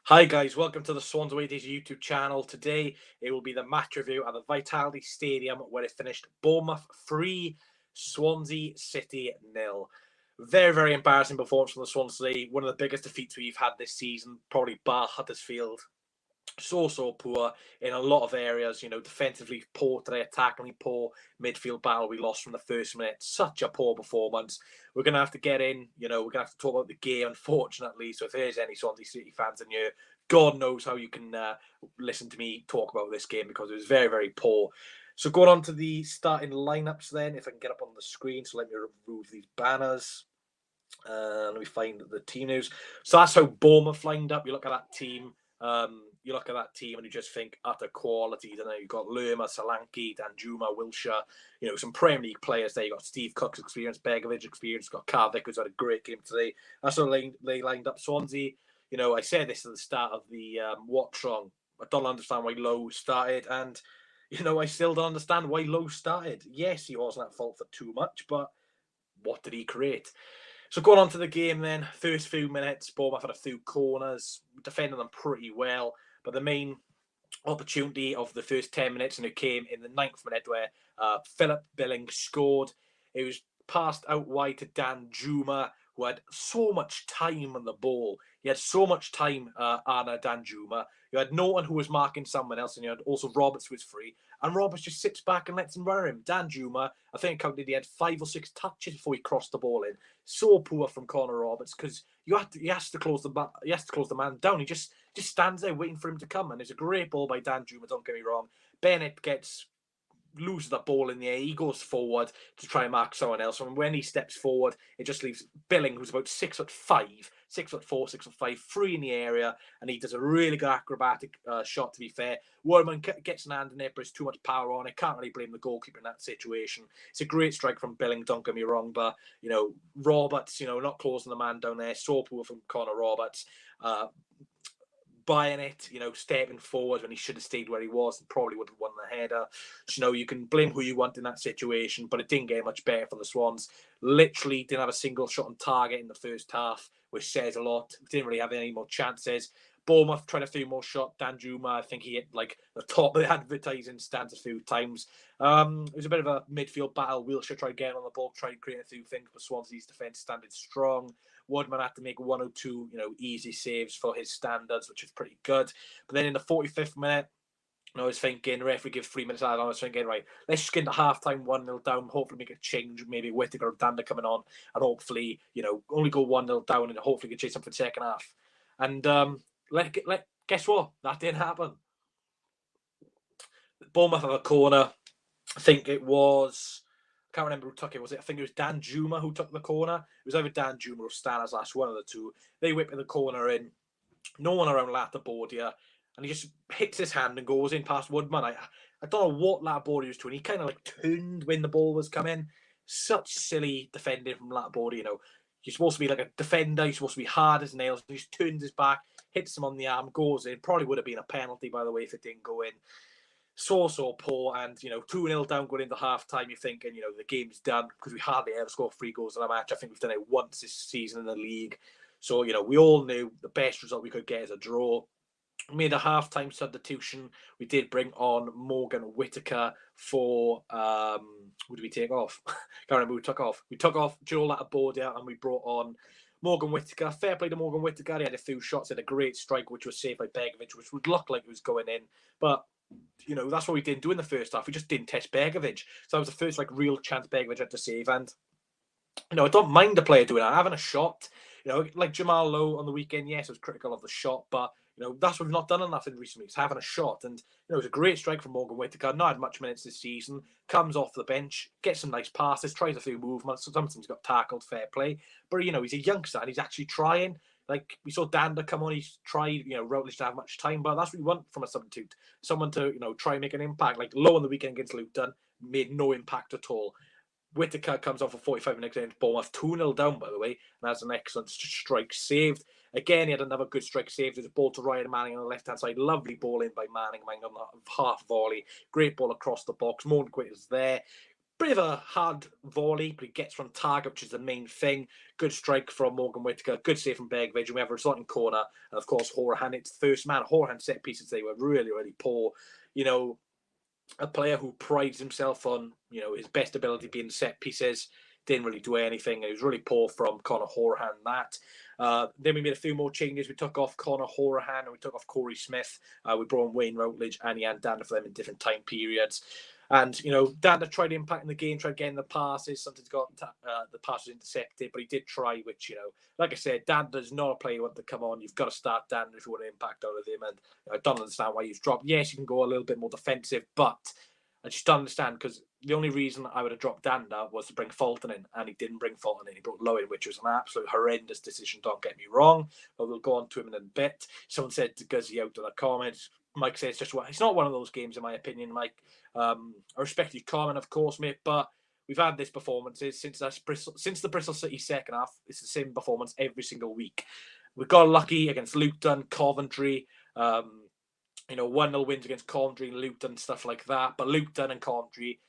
Hi guys, welcome to the Swans Away Days YouTube channel. Today it will be the match review at the Vitality Stadium where it finished Bournemouth 3, Swansea City 0. Very embarrassing performance from the Swans today. One of the biggest defeats we've had this season, probably bar Huddersfield. So poor in a lot of areas. Defensively poor today, attackingly poor. Midfield battle we lost from the first minute. Such a poor performance. We're going to have to get in, we're going to have to talk about the game, unfortunately. So if there's any Swansea City fans in here, God knows how you can listen to me talk about this game because it was very poor. So going on to the starting lineups then, if I can get up on the screen. So let me remove these banners. Let me find the team news. So that's how Bournemouth lined up. You look at that team. And you just think utter quality. You've got Lerma, Solanke, Danjuma, Wilshere, some Premier League players there. You've got Steve Cook's experience, Begovic experience, you've got Cardiff, who's had a great game today. That's how they lined up. Swansea, I said this at the start of the watch song. I don't understand why Lowe started, and I still don't understand why Lowe started. Yes, he wasn't at fault for too much, but what did he create? So going on to the game then, first few minutes, Bournemouth had a few corners, defending them pretty well, but the main opportunity of the first 10 minutes, and it came in the 9th minute where Philip Billing scored. It was passed out wide to Danjuma, who had so much time on the ball. He had so much time, Anna Danjuma. You had Norton, who was marking someone else, and you had also Roberts, who was free. And Roberts just sits back and lets him run him. Danjuma, I think I counted, he had 5 or 6 touches before he crossed the ball in. So poor from Connor Roberts because he has to close the man down. He just stands there waiting for him to come, and it's a great ball by Danjuma. Don't get me wrong. Bennett loses that ball in the air. He goes forward to try and mark someone else. And when he steps forward, it just leaves Billing, who's about 6'5", 6'4", 6'5", free in the area, and he does a really good acrobatic shot. To be fair, Woodman gets an hand in it, but it's too much power on it. Can't really blame the goalkeeper in that situation. It's a great strike from Billing. Don't get me wrong, but Roberts, not closing the man down there. So poor from Connor Roberts. Buying it, stepping forward when he should have stayed where he was and probably would have won the header. So, you can blame who you want in that situation, but it didn't get much better for the Swans. Literally didn't have a single shot on target in the first half, which says a lot. Didn't really have any more chances. Bournemouth tried a few more shots. Danjuma, I think he hit the top of the advertising stands a few times. It was a bit of a midfield battle. Wilshere tried getting on the ball, tried creating a few things, but Swansea's defence standing strong. Woodman had to make 1 or 2, easy saves for his standards, which is pretty good. But then in the 45th minute, I was thinking, referee give 3 minutes out. I was thinking, right, let's just get into half-time 1-0 down, hopefully make a change, maybe Whittaker or Danda coming on, and hopefully, only go 1-0 down and hopefully get chase them for the second half. And guess what? That didn't happen. Bournemouth have a corner. I think it was... I can't remember who took it. I think it was Danjuma who took the corner. It was either Danjuma or Stanislas, one of the two. They whip the corner in. No one around Latabordia. And he just hits his hand and goes in past Woodman. I don't know what Latabordia was doing. He kind of turned when the ball was coming. Such silly defending from Latabordia. You're supposed to be like a defender. You're supposed to be hard as nails. He just turns his back, hits him on the arm, goes in. Probably would have been a penalty, by the way, if it didn't go in. So poor, and 2-0 down going into half-time, you're thinking, the game's done because we hardly ever score 3 goals in a match. I think we've done it once this season in the league. So, we all knew the best result we could get is a draw. We made a half-time substitution. We did bring on Morgan Whittaker for, who did we take off? Can't remember who we took off. We took off Joel Latabordia and we brought on Morgan Whittaker. Fair play to Morgan Whittaker. He had a few shots, had a great strike, which was saved by Begovic, which would look like it was going in. But that's what we didn't do in the first half. We just didn't test Begovic. So that was the first real chance Begovic had to save. And I don't mind the player doing that, having a shot. Like Jamal Lowe on the weekend, yes, I was critical of the shot, but that's what we've not done enough in recent weeks, having a shot. And it was a great strike from Morgan Whittaker. Not had much minutes this season. Comes off the bench, gets some nice passes, tries a few movements. Sometimes he's got tackled, fair play. But he's a youngster and he's actually trying. We saw Danda come on, he's tried, Routledge to have much time, but that's what we want from a substitute. Someone to, try and make an impact. Like Lowe on the weekend against Luton, made no impact at all. Whittaker comes on for 45 minutes against Bournemouth, 2-0 down, by the way, and has an excellent strike saved. Again, he had another good strike saved. There's a ball to Ryan Manning on the left-hand side. Lovely ball in by Manning on the half volley. Great ball across the box. Morgan Whittaker's there. Bit of a hard volley, but he gets from target, which is the main thing. Good strike from Morgan Whittaker. Good save from Begovic. And we have a resulting corner. And of course, Horahan, it's first man. Horahan set pieces, they were really, really poor. You know, a player who prides himself on, you know, his best ability being set pieces, didn't really do anything. It was really poor from Conor Horahan, that. Then we made a few more changes. We took off Conor Horahan and we took off Corey Smith. We brought in Wayne Routledge and Ian Danda for them in different time periods. And, you know, Danda tried impacting the game, tried getting the passes. Sometimes got the passes intercepted, but he did try, which, you know, like I said, Danda's not a player you want to come on. You've got to start Danda if you want to impact out of him. And you know, I don't understand why he's dropped. Yes, you can go a little bit more defensive, but I just don't understand, because the only reason I would have dropped Danda was to bring Fulton in, and he didn't bring Fulton in. He brought Lowe in, which was an absolute horrendous decision, don't get me wrong, but we'll go on to him in a bit. Someone said Guzzi out in the comments. Mike says it's not one of those games, in my opinion, Mike. I respect your comment, of course, mate, but we've had these performances since the Bristol City second half. It's the same performance every single week. We got lucky against Luton, Coventry, you know, 1-0 wins against Coventry and Luton, stuff like that. But Luton and Coventry,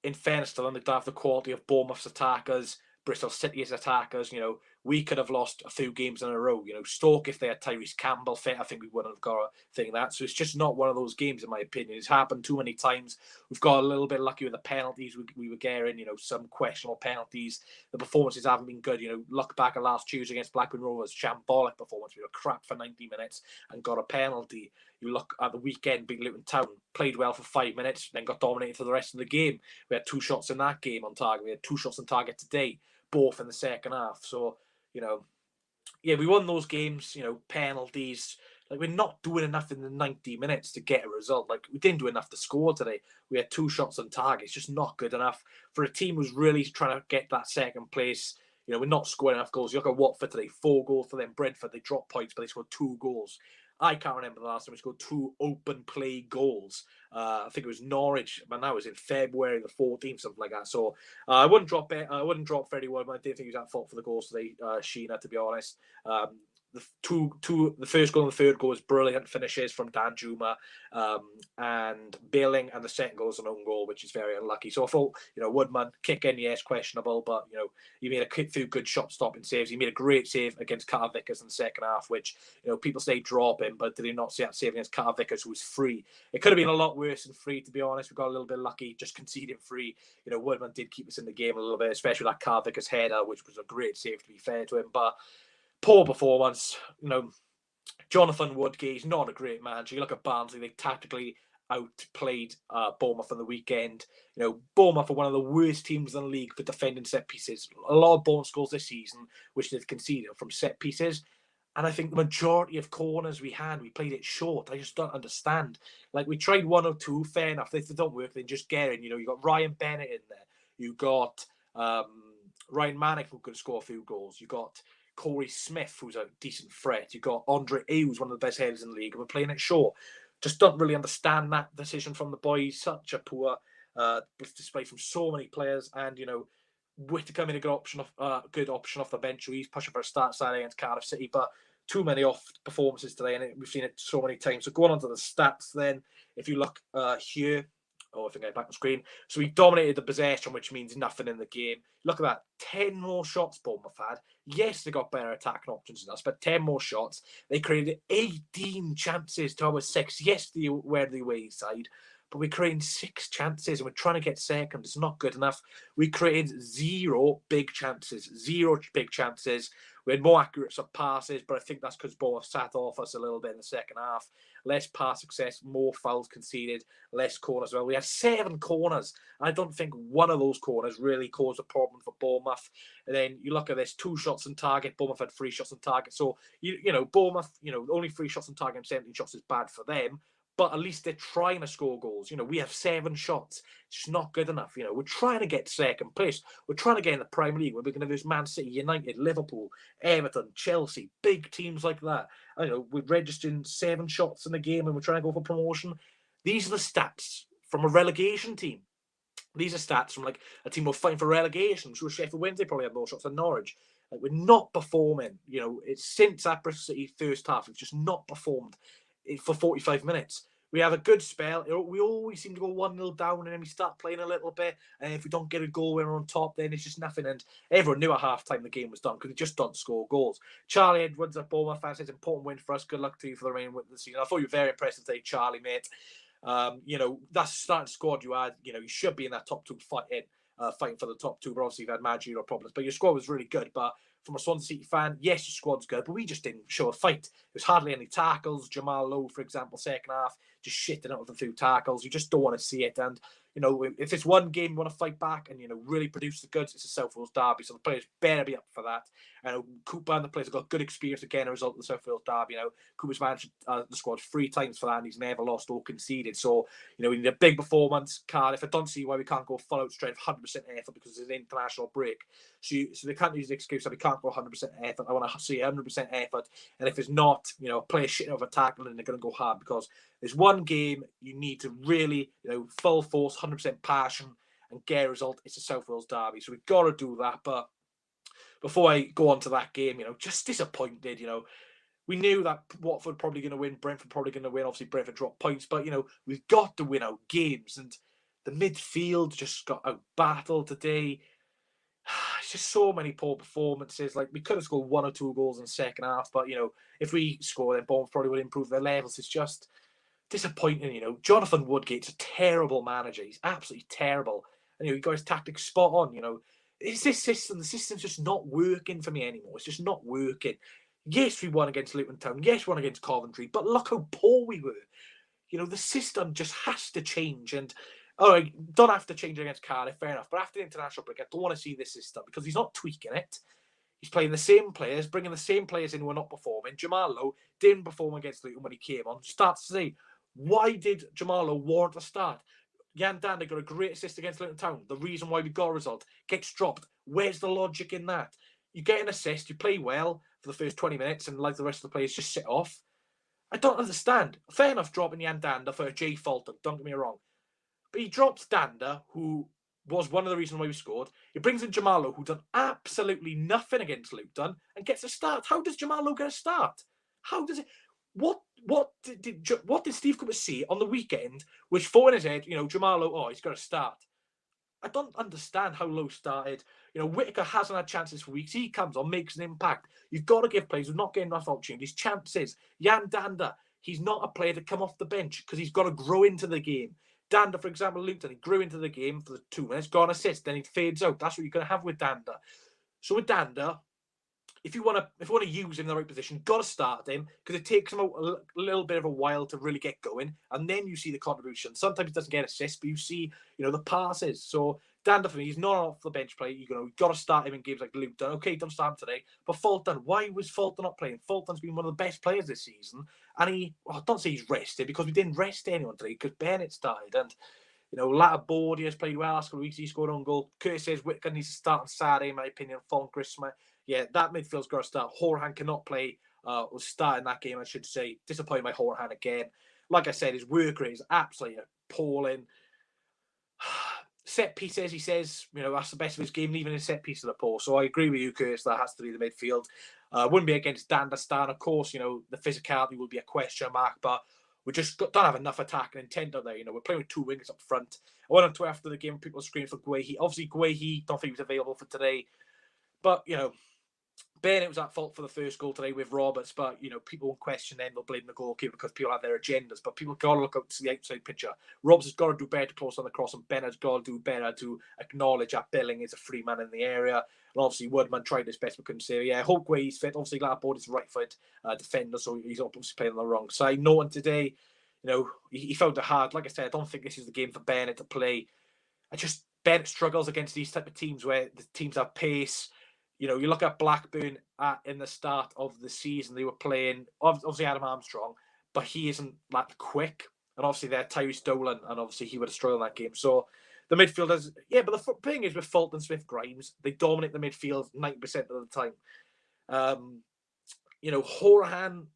in fairness to them, they don't have the quality of Bournemouth's attackers, Bristol City's attackers. You know, we could have lost a few games in a row. You know, Stoke, if they had Tyrese Campbell fit, I think we wouldn't have got a thing like that. So it's just not one of those games, in my opinion. It's happened too many times. We've got a little bit lucky with the penalties we were getting, you know, some questionable penalties. The performances haven't been good. You know, look back at last Tuesday against Blackburn Rovers, shambolic performance. We were crap for 90 minutes and got a penalty. You look at the weekend, beat Luton Town, played well for 5 minutes, then got dominated for the rest of the game. We had 2 shots in that game on target. We had 2 shots on target today, both in the second half. So, you know, yeah, we won those games, you know, penalties. Like, we're not doing enough in the 90 minutes to get a result. Like, we didn't do enough to score today. We had 2 shots on target. It's just not good enough for a team who's really trying to get that second place. You know, we're not scoring enough goals. You look at Watford today, 4 goals for them. Brentford, they dropped points, but they scored 2 goals. I can't remember the last time we scored 2 open play goals. I think it was Norwich, but that was in February the 14th, something like that. So I wouldn't drop it. I wouldn't drop Freddie Woodman. I didn't think he was at fault for the goals today, Sheena, to be honest. The first goal and the third goal was brilliant finishes from Dan Juma and Billing, and the second goal was an own goal, which is very unlucky. So I thought, you know, Woodman, kick in, yes, questionable, but, you know, he made a few good shot stopping saves. He made a great save against Carl Vickers in the second half, which, you know, people say drop him, but did he not see that save against Carl Vickers, who was free? It could have been a lot worse than free, to be honest. We got a little bit lucky, just conceding free. You know, Woodman did keep us in the game a little bit, especially with that Carl Vickers header, which was a great save, to be fair to him, but poor performance. You know, Jonathan Woodgate, he's not a great manager. You look at Barnsley, they tactically outplayed Bournemouth on the weekend. You know, Bournemouth are one of the worst teams in the league for defending set pieces. A lot of Bournemouth goals this season, which they've conceded from set pieces. And I think the majority of corners we played it short. I just don't understand. Like, we tried 1 or 2, fair enough. If they don't work, then just get in. You know, you got Ryan Bennett in there. You got Ryan Manick, who could score a few goals. You got Corey Smith, who's a decent threat. You got Andre Ayew, one of the best headers in the league, and we're playing it short. Just don't really understand that decision from the boys. Such a poor display from so many players, and, you know, Whittaker made a good option off the bench. He's pushing for a start side against Cardiff City, but too many off performances today, and we've seen it so many times. So going on to the stats then, if you look here, I think I back on screen. So we dominated the possession, which means nothing in the game. Look at that. 10 more shots Bournemouth had. Yes, they got better attacking options than us, but 10 more shots. They created 18 chances to our 6. Yes, they were the away side, but we created 6 chances and we're trying to get second. It's not good enough. We created 0 big chances. 0 big chances. We had more accurate passes, but I think that's because Bournemouth sat off us a little bit in the second half. Less pass success, more fouls conceded, less corners. Well, we had 7 corners. I don't think one of those corners really caused a problem for Bournemouth. And then you look at this, 2 shots on target. Bournemouth had 3 shots on target. So, you know, Bournemouth, you know, only 3 shots on target and 17 shots is bad for them. But at least they're trying to score goals. You know, we have 7 shots. It's just not good enough. You know, we're trying to get second place. We're trying to get in the Premier League. We're going to lose Man City, United, Liverpool, Everton, Chelsea, big teams like that. I know we're registering 7 shots in the game and we're trying to go for promotion. These are the stats from a relegation team. These are stats from like a team who are fighting for relegation. So Sheffield Wednesday probably have more shots than Norwich. Like, we're not performing. You know, it's since that Bristol City first half, we've just not performed for 45 minutes. We have a good spell. We always seem to go 1-0 down, and then we start playing a little bit. And if we don't get a goal when we're on top, then it's just nothing. And everyone knew at half-time the game was done because we just don't score goals. Charlie Edwards at Bournemouth fan says, important win for us. Good luck to you for the remaining of the season. I thought you were very impressive today, Charlie, mate. That's starting squad you had. You should be in that top 2 fighting for the top 2. But obviously, you've had managerial problems. But your squad was really good. But from a Swansea City fan, yes, your squad's good, but we just didn't show a fight. There's hardly any tackles. Jamal Lowe, for example, second half, just shitting out with a few tackles. You just don't want to see it. And, if it's one game you want to fight back and, really produce the goods, it's a South Wales derby. So the players better be up for that. And Cooper and the players have got good experience again as a result of the South Wales derby. Cooper's managed the squad 3 times for that, and he's never lost or conceded. So, we need a big performance. Cardiff, I don't see why we can't go full out strength, 100% effort because it's an international break. So they can't use the excuse that we can't go 100% effort. I want to see 100% effort. And if it's not, play a shit over tackle, and they're going to go hard because there's one game you need to really, full force, 100% passion and get a result. It's a South Wales derby. So we've got to do that. But before I go on to that game, just disappointed, we knew that Watford probably going to win, Brentford probably going to win. Obviously, Brentford dropped points, but, we've got to win out games. And the midfield just got out-battled today. It's just so many poor performances. Like, we could have scored 1 or 2 goals in the second half, but, if we score, then Bournemouth probably would improve their levels. It's just disappointing, Jonathan Woodgate's a terrible manager. He's absolutely terrible. And, he got his tactics spot on, It's this system. The system's just not working for me anymore. It's just not working. Yes, we won against Luton Town. Yes, we won against Coventry. But look how poor we were. The system just has to change. And, all right, don't have to change against Cardiff, fair enough. But after the international break, I don't want to see this system because he's not tweaking it. He's playing the same players, bringing the same players in who are not performing. Jamal Lowe didn't perform against Luton when he came on. Starts to say, why did Jamal Lowe warrant a start? Jan Danda got a great assist against Luton Town. The reason why we got a result gets dropped. Where's the logic in that? You get an assist, you play well for the first 20 minutes, and like the rest of the players, just sit off. I don't understand. Fair enough dropping Jan Danda for Jay Fulton, don't get me wrong. But he drops Danda, who was one of the reasons why we scored. He brings in Jamal Lowe, who done absolutely nothing against Luton, and gets a start. How does Jamal Lowe get a start? How does it? What did Steve Cooper see on the weekend which thought in his head, Jamal Lowe, he's got to start? I don't understand how Lowe started. Whittaker hasn't had chances for weeks. He comes on, makes an impact. You've got to give players who're not getting enough opportunities chances. Jan Danda, he's not a player to come off the bench because he's got to grow into the game. Danda, for example, Luton, he grew into the game for the 2 minutes, got an assist, then he fades out. That's what you're going to have with Danda. So with Danda, if you want to use him in the right position, got to start him because it takes him a little bit of a while to really get going, and then you see the contribution. Sometimes he doesn't get assists, but you see, the passes. So Danda, for me, he's not off the bench play. You've got to start him in games like Luton. Okay, don't start him today. But Fulton, why was Fulton not playing? Fulton's been one of the best players this season, and I don't say he's rested because we didn't rest anyone today because Bennett started, and Latterboard, he has played well last couple of weeks. He scored on goal. Curtis says Whittaker needs to start on Saturday, in my opinion. Fon Christmas. Yeah, that midfield's got to start. Horahan cannot play. Was starting that game, I should say. Disappointed by Horahan again. Like I said, his work rate is absolutely appalling. Set pieces, he says, that's the best of his game, even in set pieces are poor. So I agree with you, Curtis. That has to be the midfield. Wouldn't be against Dandastan. Of course, the physicality will be a question mark, but we just don't have enough attack and intent on there. We're playing with 2 wingers up front. I went on to after the game, people screaming for Guehi. Obviously, Guehi, don't think he was available for today. But, Bennett was at fault for the first goal today with Roberts, but people won't question them. They'll blame the goalkeeper because people have their agendas. But people got to look out to the outside picture. Roberts has got to do better to close on the cross, and Bennett's got to do better to acknowledge that Billing is a free man in the area. And obviously, Woodman tried his best, but couldn't say. Yeah, I hope he's fit. Obviously, Latterboard is right-footed defender, so he's obviously playing on the wrong side. No one today, he found it hard. Like I said, I don't think this is the game for Bennett to play. Bennett struggles against these type of teams where the teams have pace. You look at Blackburn in the start of the season, they were playing, obviously Adam Armstrong, but he isn't that quick. And obviously they're Tyrese Dolan, and obviously he would have struggled in that game. So the midfielders, but the thing is with Fulton, Smith, Grimes, they dominate the midfield 90% of the time. Horahan,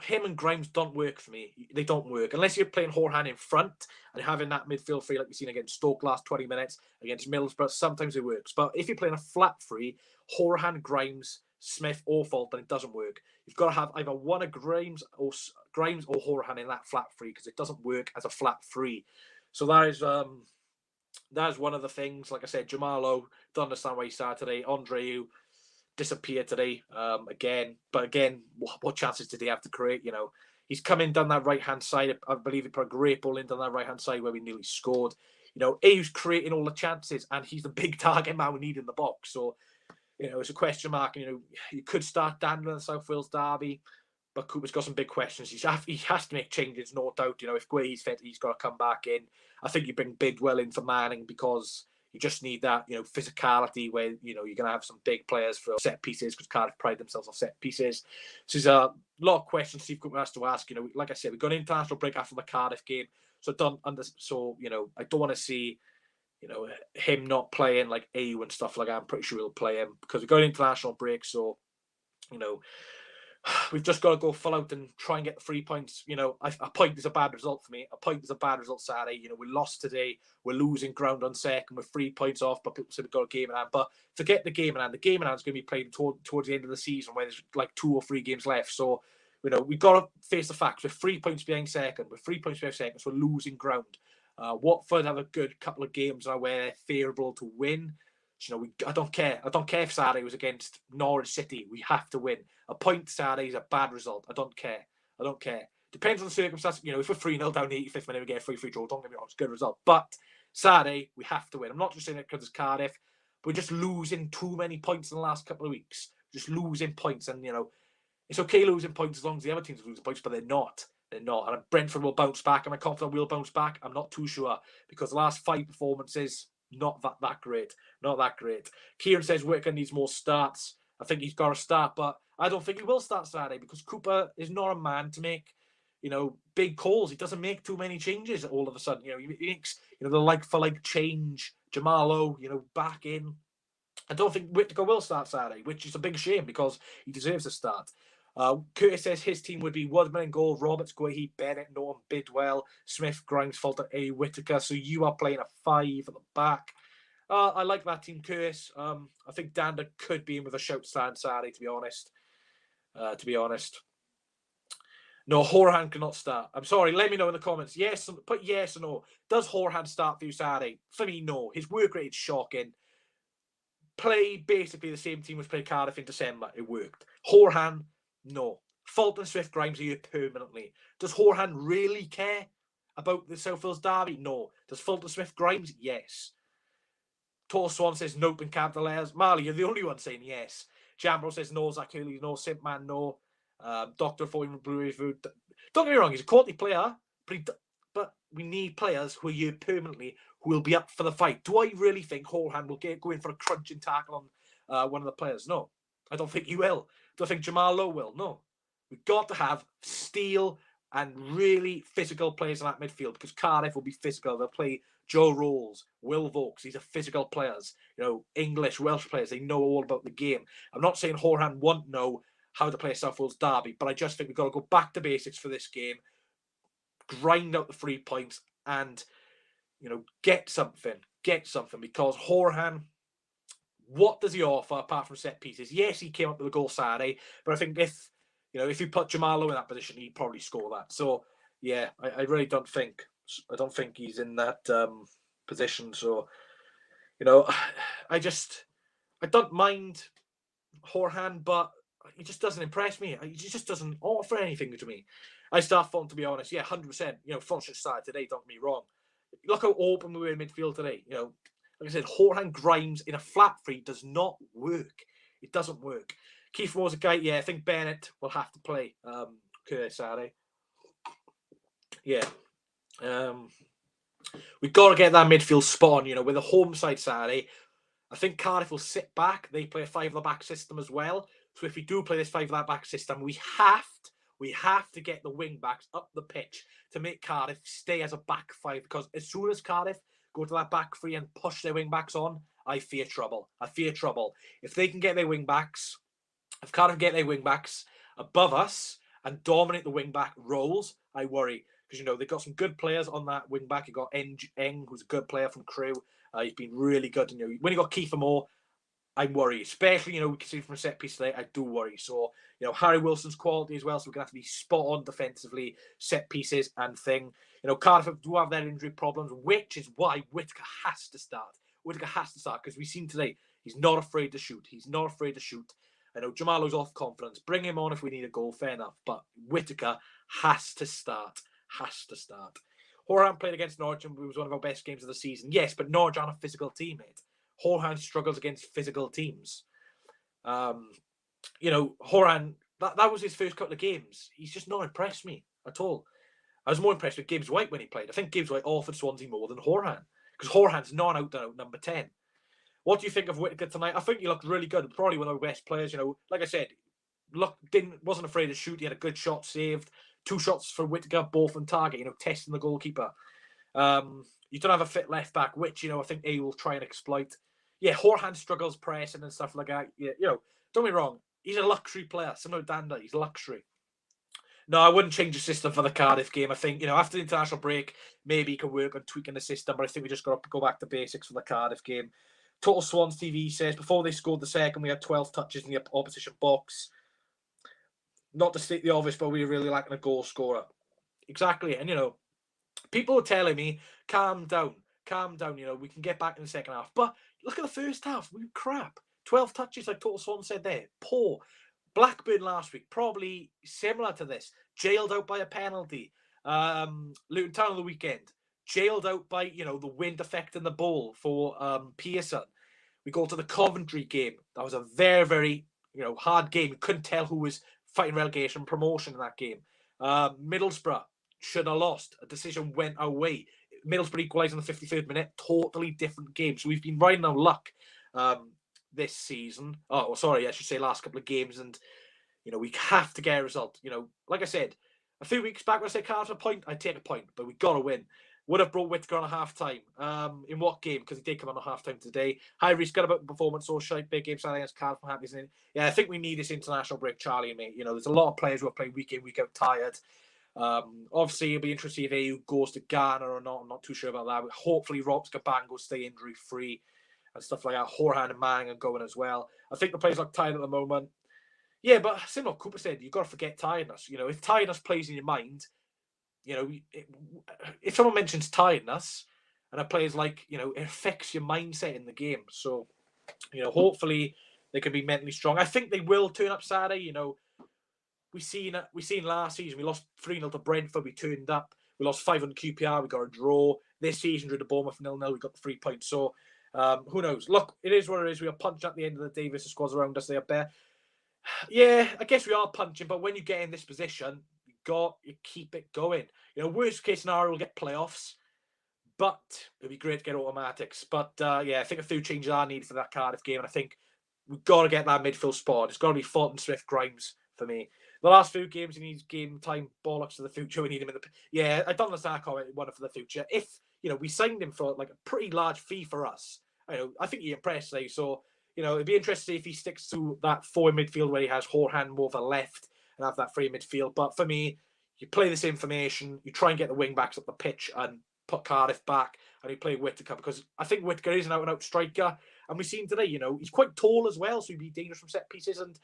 him and Grimes don't work for me. They don't work. Unless you're playing Horahan in front and having that midfield free like we've seen against Stoke last 20 minutes, against Middlesbrough, sometimes it works. But if you're playing a flat free, Horahan, Grimes, Smith or Fulton, it doesn't work. You've got to have either one of Grimes or Horahan in that flat three, because it doesn't work as a flat three. So that is one of the things. Like I said, Jamalo, don't understand why he started today. Andreu disappeared today again. But again, what chances did he have to create? You know, he's come in, done that right-hand side. I believe he put a great ball in, done that right-hand side where we nearly scored. You know, Ayu's creating all the chances, and he's the big target man we need in the box. So, you know, it's a question mark. You know, you could start Dan in the South Wales derby, but Cooper's got some big questions. He has to make changes, no doubt. You know, if Guay's fit, he's got to come back in. I think you bring Bidwell in for Manning, because you just need that, you know, physicality where, you know, you're going to have some big players for set pieces, because Cardiff pride themselves on set pieces. So there's a lot of questions Steve Cooper has to ask. You know, like I said, we've got an international break after the Cardiff game. So you know, I don't want to see, you know, him not playing like AU and stuff like that. I'm pretty sure he'll play him, because we've got an international break. So, you know, we've just got to go full out and try and get the 3 points. You know, a point is a bad result for me. A point is a bad result Saturday. You know, we lost today. We're losing ground on second. We're 3 points off, but people say we've got a game in hand. But forget the game in hand. The game in hand is going to be played towards the end of the season, where there's like 2 or 3 games left. So, you know, we've got to face the facts. We're 3 points behind second. We're 3 points behind second. So we're losing ground. Watford have a good couple of games now where they're favourable to win. You know, I don't care. I don't care if Saturday was against Norwich City. We have to win. A point Saturday is a bad result. I don't care. I don't care. Depends on the circumstances. You know, if we're 3-0 down the 85th minute, we get a 3-3 draw. Don't get me wrong, it's a good result. But Saturday, we have to win. I'm not just saying it because it's Cardiff. We're just losing too many points in the last couple of weeks. Just losing points. And, you know, it's okay losing points as long as the other teams are losing points, but they're not. They're not. And Brentford will bounce back. Am I confident we'll bounce back? I'm not too sure, because the last 5 performances, not that great. Not that great. Kieran says Whittaker needs more starts. I think he's got to start, but I don't think he will start Saturday, because Cooper is not a man to make, you know, big calls. He doesn't make too many changes all of a sudden. You know, he makes, you know, the like-for-like change. Jamalo, you know, back in. I don't think Whittaker will start Saturday, which is a big shame, because he deserves a start. Curtis says his team would be Woodman in goal, Roberts, Guehi, Bennett, Norton, Bidwell, Smith, Grimes, Fulton, Whittaker. So you are playing a 5 at the back. I like that team, Curtis. I think Dander could be in with a shout stand Saturday, to be honest. No, Horahan cannot start. I'm sorry, let me know in the comments. Yes, put yes or no. Does Horahan start for you Saturday? For me, no. His work rate is shocking. Play basically the same team which played Cardiff in December. It worked. Horahan, no. Fulton, Swift, Grimes are here permanently. Does Horahan really care about the South Wales derby? No. Does Fulton, Smith, Grimes? Yes. Tor Swan says nope in capital letters. Marley, you're the only one saying yes. Jambro says no. Zach Hurley, no. Simpman, no. Dr. Foyman, Blue Food. Don't get me wrong, he's a quality player, but we need players who are here permanently, who will be up for the fight. Do I really think Horahan will go in for a crunching tackle on one of the players? No. I don't think he will. Do I think Jamal Lowe will? No. We've got to have steel and really physical players in that midfield, because Cardiff will be physical. They'll play Joe Rolls, Will Vokes. These are physical players. You know, English, Welsh players. They know all about the game. I'm not saying Horahan won't know how to play a South Wales derby, but I just think we've got to go back to basics for this game, grind out the 3 points, and, you know, get something, because Horahan, what does he offer apart from set pieces? Yes, he came up with a goal Saturday, but I think if you put Jamalo in that position, he'd probably score that. So yeah, I really don't think he's in that position. So, you know, I don't mind Horahan, but he just doesn't impress me. He just doesn't offer anything to me. I start Fulton, to be honest. Yeah, 100%. You know, Fulton should start today, don't get me wrong. Look how open we were in midfield today. You know, like I said, Horahan Grimes in a flat 3 does not work. It doesn't work. Keith Moore's a guy. Yeah, I think Bennett will have to play Saturday. Yeah. We've got to get that midfield spot on, you know, with a home side Saturday. I think Cardiff will sit back. They play a 5 at the back system as well. So if we do play this 5 at the back system, we have to get the wing backs up the pitch to make Cardiff stay as a back 5. Because as soon as Cardiff go to that back 3 and push their wing backs on, I fear trouble. If they can get their wing backs, if Cardiff get their wing backs above us and dominate the wing back roles, I worry. Because, you know, they've got some good players on that wing back. You've got Eng, who's a good player from Crewe. He's been really good. You know, when you got Kiefer Moore, I worry, especially, we can see from a set piece today, I do worry. So, Harry Wilson's quality as well, so we're going to have to be spot on defensively, set pieces and thing. Cardiff do have their injury problems, which is why Whittaker has to start. Whittaker has to start because we've seen today, he's not afraid to shoot. He's not afraid to shoot. I know Jamalo's off confidence. Bring him on if we need a goal, fair enough. But Whittaker has to start. Has to start. Horan played against Norwich and it was one of our best games of the season. Yes, but Norwich aren't a physical team, mate. Horan struggles against physical teams. Horan, that was his first couple of games. He's just not impressed me at all. I was more impressed with Gibbs White when he played. I think Gibbs White offered Swansea more than Horan because Horan's not out number 10. What do you think of Whittaker tonight? I think he looked really good. Probably one of the best players. Like I said, wasn't afraid to shoot. He had a good shot saved. 2 shots for Whittaker, both on target. Testing the goalkeeper. You don't have a fit left back, which I think A will try and exploit. Yeah, Horan struggles pressing and stuff like that. Yeah, don't be wrong. He's a luxury player. Similar to Danda, he's luxury. No, I wouldn't change the system for the Cardiff game. I think, after the international break, maybe he can work on tweaking the system, but I think we just got to go back to basics for the Cardiff game. Total Swans TV says, before they scored the second, we had 12 touches in the opposition box. Not to state the obvious, but we were really lacking a goal scorer. Exactly. And, people are telling me, calm down. We can get back in the second half. But look at the first half. We were crap. 12 touches, like Total Swan said there. Poor. Blackburn last week, probably similar to this. Jailed out by a penalty. Luton Town on the weekend. Jailed out by, the wind affecting the ball for Pearson. We go to the Coventry game. That was a very, very, hard game. You couldn't tell who was fighting relegation and promotion in that game. Middlesbrough should have lost. A decision went our way. Middlesbrough equalised in the 53rd minute. Totally different game. So we've been riding our luck this season. Oh, sorry, I should say last couple of games. And, we have to get a result. Like I said, a few weeks back when I said Cardiff a point, I'd take a point. But we got to win. Would have brought Whittaker on a half-time. In what game? Because he did come on a half-time today. Hi, Reece, got about the performance. So shite. Big game Saturday against Cardiff. I'm happy. Yeah, I think we need this international break, Charlie, mate. There's a lot of players who are playing week in, week out tired. Obviously, it'll be interesting if AU goes to Ghana or not. I'm not too sure about that. Hopefully, Robs Cabango stay injury-free and stuff like that. Horan and Manning are going as well. I think the players look tired at the moment. Yeah, but similar to Cooper said, you've got to forget tiredness. If tiredness plays in your mind, if someone mentions tiredness and a player's like, it affects your mindset in the game. So, hopefully they can be mentally strong. I think they will turn up Saturday. We seen last season, we lost 3-0 to Brentford, we turned up. We lost 5 on QPR, we got a draw. This season, drew the Bournemouth 0-0, we got the 3 points. So, who knows? Look, it is what it is. We are punching at the end of the day versus squads around us. They are bare. Yeah, I guess we are punching, but when you get in this position, you keep it going. Worst case scenario, we'll get playoffs, but it'd be great to get automatics. But I think a few changes are needed for that Cardiff game, and I think we've got to get that midfield spot. It's got to be Fulton, Smith, Grimes for me. The last few games, he needs game time bollocks for the future. We need him in the. Yeah, I don't understand how it won it for the future. If we signed him for like a pretty large fee for us, I think he impressed today. So it'd be interesting to see if he sticks to that 4 midfield where he has Horan more for left and have that free midfield. But for me, you play this information, you try and get the wing backs up the pitch and put Cardiff back, and you play Whittaker because I think Whittaker is an out-and-out striker. And we've seen today, he's quite tall as well, so he'd be dangerous from set pieces. And,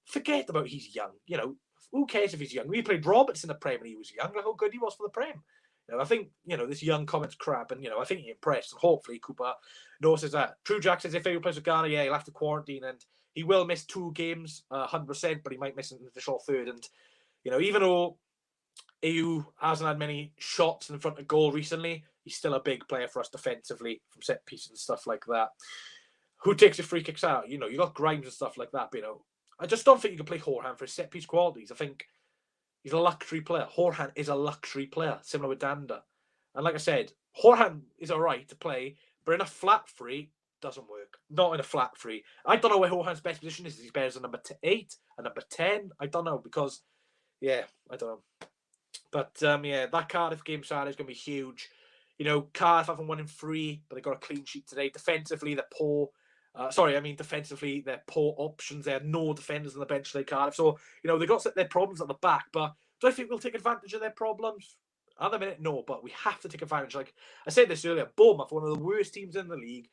forget about he's young. Who cares if he's young? We played Roberts in the Prem and he was young. Look how good he was for the Prem. I think, this young comment's crap, and, I think he impressed. And hopefully Cooper notices that. True Jack says if he plays with Ghana, he'll have to quarantine, and he will miss 2 games, 100%, but he might miss an additional third. And, even though AU hasn't had many shots in front of goal recently, he's still a big player for us defensively from set pieces and stuff like that. Who takes your free kicks out? You got Grimes and stuff like that, but, I just don't think you can play Horan for his set piece qualities. I think he's a luxury player. Horan is a luxury player, similar with Danda. And like I said, Horan is all right to play, but in a flat free, doesn't work. Not in a flat free. I don't know where Horan's best position is. He's better as a number 8, a number 10. I don't know because, I don't know. But, that Cardiff game Saturday is going to be huge. Cardiff haven't won in 3, but they got a clean sheet today. Defensively, they're poor. Defensively, they're poor options. They had no defenders on the bench today, Cardiff. So, they've got their problems at the back. But do I think we'll take advantage of their problems? At the minute, no. But we have to take advantage. Like I said this earlier, Bournemouth, one of the worst teams in the league,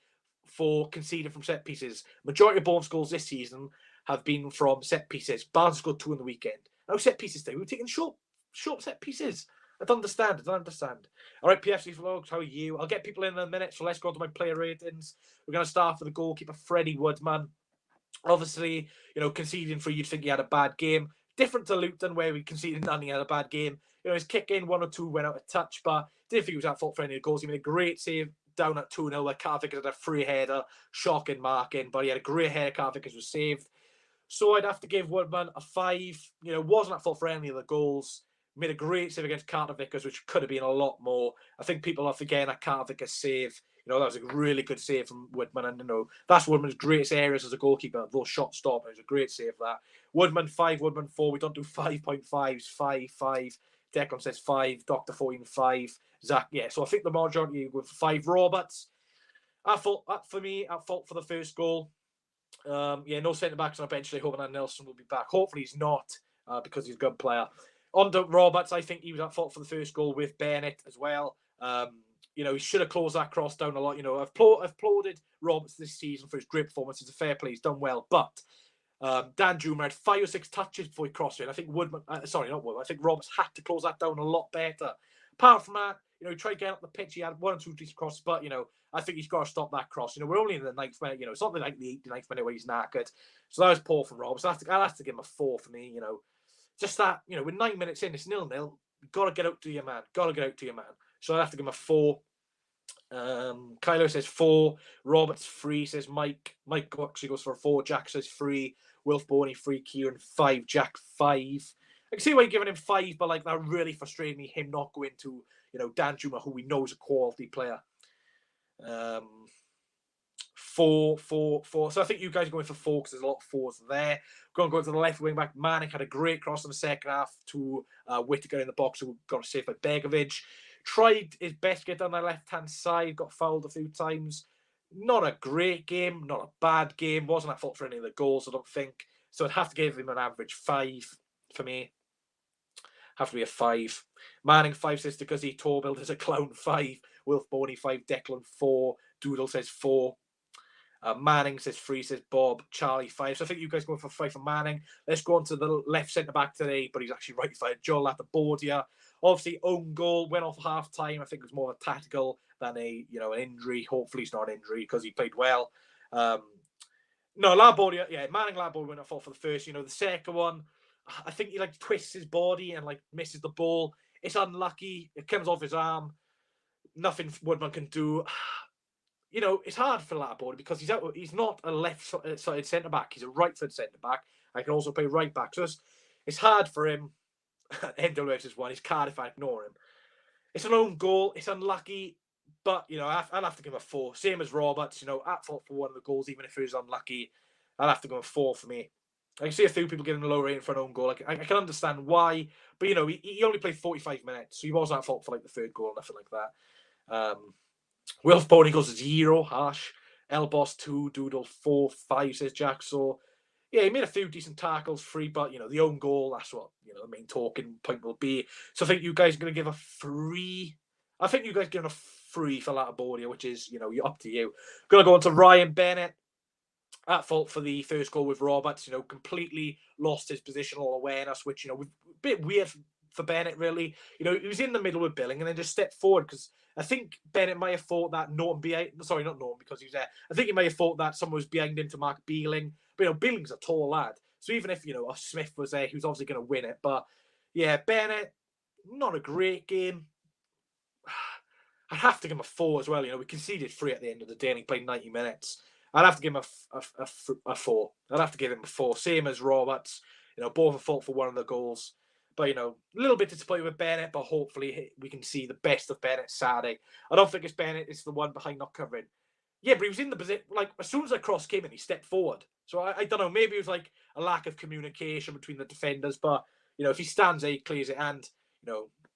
for conceding from set pieces. Majority of Bournemouth's goals this season have been from set pieces. Barnes scored 2 on the weekend. No set pieces today. We were taking short set pieces. I don't understand. All right, PFC Vlogs, how are you? I'll get people in a minute, so let's go on to my player ratings. We're going to start with the goalkeeper, Freddie Woodman. Obviously, conceding 3, you'd think he had a bad game. Different to Luton, where we conceded none, he had a bad game. His kick in, 1 or 2 went out of touch, but didn't think he was at fault for any of the goals. He made a great save down at 2-0, where Cardiff had a free header, shocking marking, but he had a great header. Cardiff was saved. So I'd have to give Woodman a 5. Wasn't at fault for any of the goals. Made a great save against Carter Vickers, which could have been a lot more. I think people are forgetting that Carter Vickers save. That was a really good save from Woodman. And, that's Woodman's greatest areas as a goalkeeper. Those shot stop. It was a great save, that. Woodman 5, Woodman 4. We don't do 5.5s. 5. Declan says 5. Dr. 14, 5. Zach, yeah. So I think the majority go for 5. Roberts, at fault for the first goal. No centre-backs on a bench today, hoping that Nelson will be back. Hopefully he's not, because he's a good player. On to Roberts, I think he was at fault for the first goal with Bennett as well. He should have closed that cross down a lot. I've applauded Roberts this season for his great performance. It's a fair play. He's done well. But Dan Juma had 5 or 6 touches before he crossed it. I think I think Roberts had to close that down a lot better. Apart from that, he tried getting up the pitch. He had 1 or 2 decent crosses, but, I think he's got to stop that cross. We're only in the 9th minute. It's not like the 89th minute where he's knackered. So that was poor from Roberts. I'll have to give him a 4 for me, Just that, with 9 minutes in, it's 0-0. You've got to get out to your man. So I'll have to give him a 4. Kylo says 4. Roberts 3, says Mike. Mike actually goes for a 4. Jack says 3. Wilf Boney 3. Kieran 5. Jack 5. I can see why you're giving him 5, but that really frustrated me, him not going to, Dan Juma, who we know is a quality player. 4. So I think you guys are going for 4 because there's a lot of 4s there. Going to the left wing back. Manning had a great cross in the second half to Whittaker in the box, who got a save by Begovic. Tried his best to get down the left-hand side, got fouled a few times. Not a great game, not a bad game. Wasn't at fault for any of the goals, I don't think. So I'd have to give him an average 5 for me. Have to be a 5. Manning 5 says because he Torbill is a clown 5. Wilf Boney 5. Declan 4. Doodle says 4. Manning says 3, says Bob. Charlie 5. So I think you guys go for 5 for Manning. Let's go on to the left centre back today, but he's actually right footed. Joel at the board here. Obviously, own goal went off half time. I think it was more of a tactical than an injury. Hopefully, it's not an injury because he played well. No, Labordia, Manning Labordia went off for the first. The second one, I think he twists his body and misses the ball. It's unlucky. It comes off his arm. Nothing Woodman can do. It's hard for Labordia because he's not a left-sided centre-back. He's a right-footed centre-back. I can also play right-back. So it's hard for him. NWS is 1. He's Cardiff. I ignore him. It's an own goal. It's unlucky. But, I'll have to give him a 4. Same as Roberts, at fault for one of the goals, even if it was unlucky. I'll have to go a 4 for me. I can see a few people giving a low rating for an own goal. I can understand why. But, he only played 45 minutes. So he wasn't at fault for the third goal, nothing like that. Wilf Boney goes 0, harsh. Elboss 2, Doodle 4, 5, says Jack. So, he made a few decent tackles, 3, but, the own goal, that's what, the main talking point will be. So I think you guys are going to give a 3. I think you guys are giving a 3 for Labordia, which is, you're up to you. Going to go on to Ryan Bennett. At fault for the first goal with Roberts, completely lost his positional awareness, which, a bit weird for Bennett, really. He was in the middle with Billing and then just stepped forward because I think Bennett might have thought that not Norton because he was there. I think he may have thought that someone was behind him to mark Beeling. But, Beeling's a tall lad. So even if, a Smith was there, he was obviously going to win it. But, Bennett, not a great game. I'd have to give him a 4 as well. We conceded 3 at the end of the day and he played 90 minutes. I'd have to give him a 4. I'd have to give him a 4. Same as Roberts. Both at fault for one of the goals. But, a little bit disappointed with Bennett, but hopefully we can see the best of Bennett Saturday. I don't think it's Bennett. It's the one behind not covering. Yeah, but he was in the position, as soon as the cross came in, he stepped forward. So I don't know, maybe it was a lack of communication between the defenders. But, if he stands there, he clears it. And,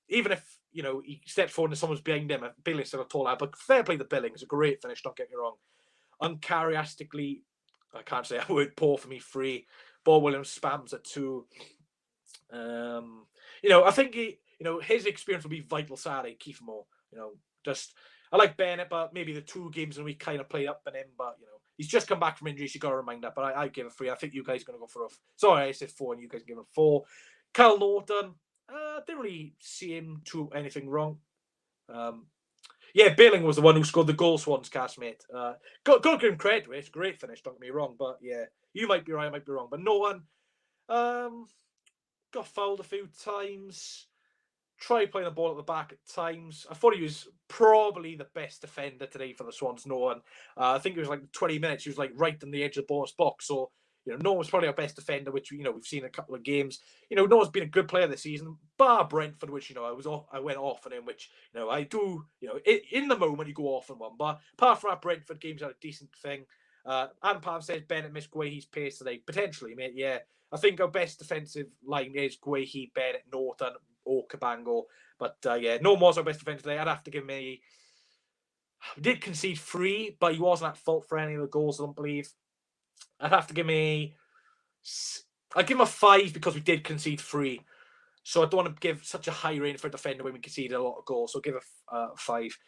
even if, he steps forward and someone's behind him, Billing's still a tall lad. But fair play to Billing. It's a great finish, don't get me wrong. Uncharacteristically, I can't say that word, poor for me, 3. Bob Williams spams at 2. I think his experience will be vital Saturday, Keith Moore. Just I like Bennett, but maybe the 2 games in a week kind of played up on him. But, he's just come back from injury, so you got to remind that. But I give it 3. I think you guys are going to go for a... Sorry, I said 4, and you guys give him 4. Kyle Norton, didn't really see him do anything wrong. Billing was the one who scored the goal, Swans castmate. Got to give him credit. It's a great finish, don't get me wrong. But, yeah, you might be right, I might be wrong. But Norton got fouled a few times. Tried playing the ball at the back at times. I thought he was probably the best defender today for the Swans, Noah. I think it was like 20 minutes. He was like right on the edge of the bonus box. So, Noah was probably our best defender, which, we've seen in a couple of games. Noah's been a good player this season, bar Brentford, which, I went off on him, which, I do, in the moment you go off on one. But apart from our Brentford games, had a decent thing. And Pam says Bennett missed Guehi's pace today. Potentially, mate, yeah. I think our best defensive line is Guehi, Bennett, Norton, or Cabango. But, no more's our best defender today. I'd have to give him we did concede 3, but he wasn't at fault for any of the goals, I don't believe. I'd have to give him I'd give him a 5 because we did concede 3. So I don't want to give such a high rating for a defender when we conceded a lot of goals. So I'll give a 5.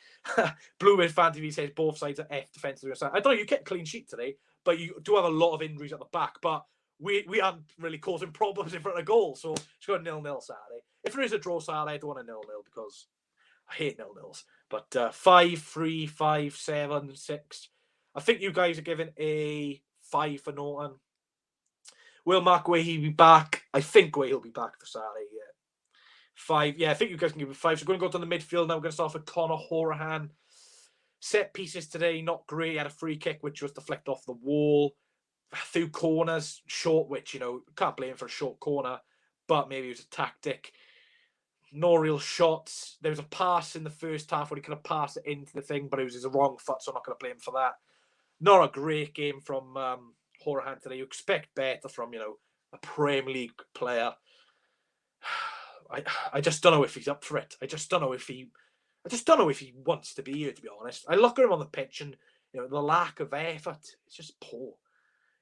Blue Fan TV says both sides are F defensively. I don't know, you kept a clean sheet today, but you do have a lot of injuries at the back. But we aren't really causing problems in front of goal. So it's got a 0-0 Saturday. If there is a draw Saturday, I don't want a 0-0 because I hate 0-0s. But 5, 3, 5, 7, 6. I think you guys are giving a 5 for Norton. Will Mark Guehi be back? I think Guehi'll be back for Saturday, yeah. 5. Yeah, I think you guys can give it 5. So we're going to go to the midfield now. We're going to start with Conor Horahan. Set pieces today, not great. He had a free kick, which was deflected off the wall. Through corners, short, which, can't blame him for a short corner, but maybe it was a tactic. No real shots. There was a pass in the first half where he could have passed it into the thing, but it was his wrong foot, so I'm not going to blame him for that. Not a great game from Horahan today. You expect better from, a Premier League player. I just don't know if he's up for it. I just don't know if he wants to be here, to be honest. I look at him on the pitch and, the lack of effort, it's just poor.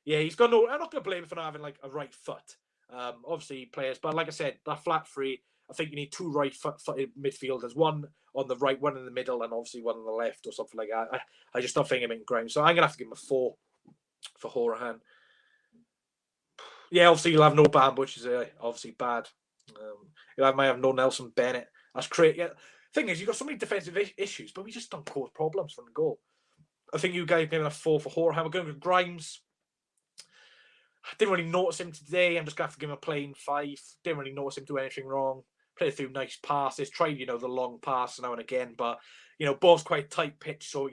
Yeah, he's got no... I'm not going to blame him for not having, like, a right foot. Obviously, players. But like I said, that flat 3, I think you need 2 right-footed midfielders. One on the right, one in the middle, and obviously one on the left or something like that. I just don't think him in ground. So I'm going to have to give him a 4 for Horahan. Yeah, obviously you'll have no Bam, which is obviously bad. Might have no Nelson Bennett. That's great. Yeah. Thing is, you've got so many defensive issues, but we just don't cause problems from the goal. I think you guys giving a 4 for Horahan. We're going with Grimes. I didn't really notice him today. I'm just going to have to give him a plain 5. Didn't really notice him do anything wrong. Played a few nice passes. Tried, the long pass now and again. But, ball's quite tight pitch. So,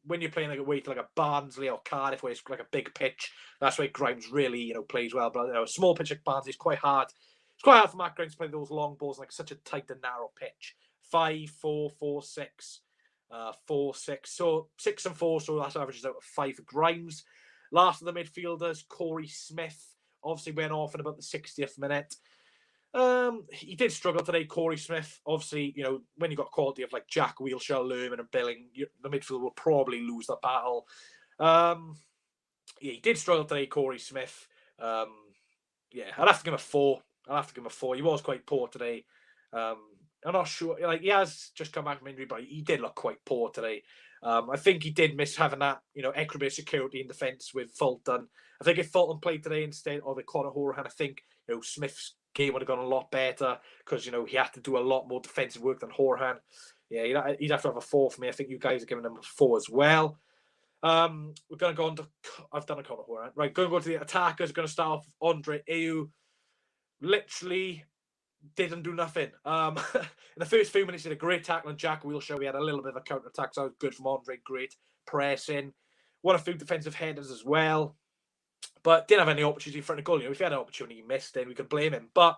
when you're playing like away to like a Barnsley or Cardiff where it's like a big pitch, that's where Grimes really, plays well. But, a small pitch like Barnsley is quite hard. It's quite hard for Matt Grimes to play those long balls like such a tight and narrow pitch. 5, 4, 4, 6. 4, 6. So 6 and 4. So that averages out at 5 for Grimes. Last of the midfielders, Corey Smith, obviously went off in about the 60th minute. He did struggle today, Corey Smith. Obviously, when you got quality of like Jack Wilshere, Lerman and Billing, the midfield will probably lose the battle. He did struggle today, Corey Smith. I'd have to give him a 4. He was quite poor today. I'm not sure. Like, he has just come back from injury, but he did look quite poor today. I think he did miss having that, extra bit of security in defence with Fulton. I think if Fulton played today instead of Conor Horahan, I think, Smith's game would have gone a lot better because, he had to do a lot more defensive work than Horahan. Yeah, he'd have to have a 4 for me. I think you guys are giving him a 4 as well. We're going to go on to... I've done a Conor Horahan. Right, going to go to the attackers. We're going to start off with Andre Ayew. Literally... didn't do nothing. In the first few minutes, he had a great tackle on Jack Wilshere. We had a little bit of a counter-attack, so that was good from Andre. Great pressing. Won a few defensive headers as well. But didn't have any opportunity in front of goal. If he had an opportunity he missed, then we could blame him. But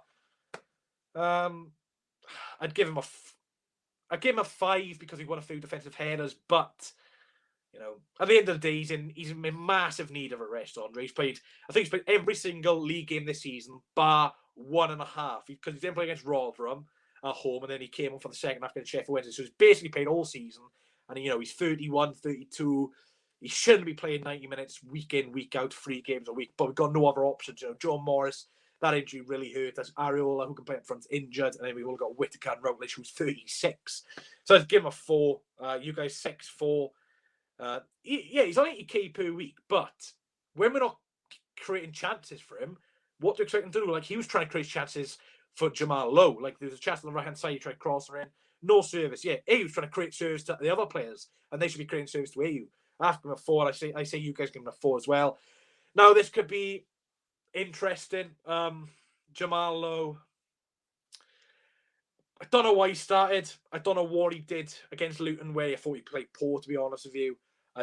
I'd give him a 5 because he won a few defensive headers. But at the end of the day, he's in massive need of a rest. Andre, he's played every single league game this season, bar 1.5, because he didn't play against Rotherham at home, and then he came on for the second half against Sheffield Wednesday. So he's basically played all season, and he's 31, 32. He shouldn't be playing 90 minutes week in, week out, 3 games a week. But we've got no other options. John Morris That injury really hurt us. Areola, who can play up front, injured, and then we've all got Whittaker and Routledge, who's 36. So I'd give him a 4. You guys 6-4. He's on 80k per week, but when we're not creating chances for him, what do you expect him to do? Like, he was trying to create chances for Jamal Lowe. Like, there's a chance on the right-hand side, he tried to cross her in. No service. Yeah, AU's trying to create service to the other players, and they should be creating service to AU. I have to give him a 4. I say you guys give him a 4 as well. Now, this could be interesting. Jamal Lowe, I don't know why he started. I don't know what he did against Luton, where I thought he played poor, to be honest with you.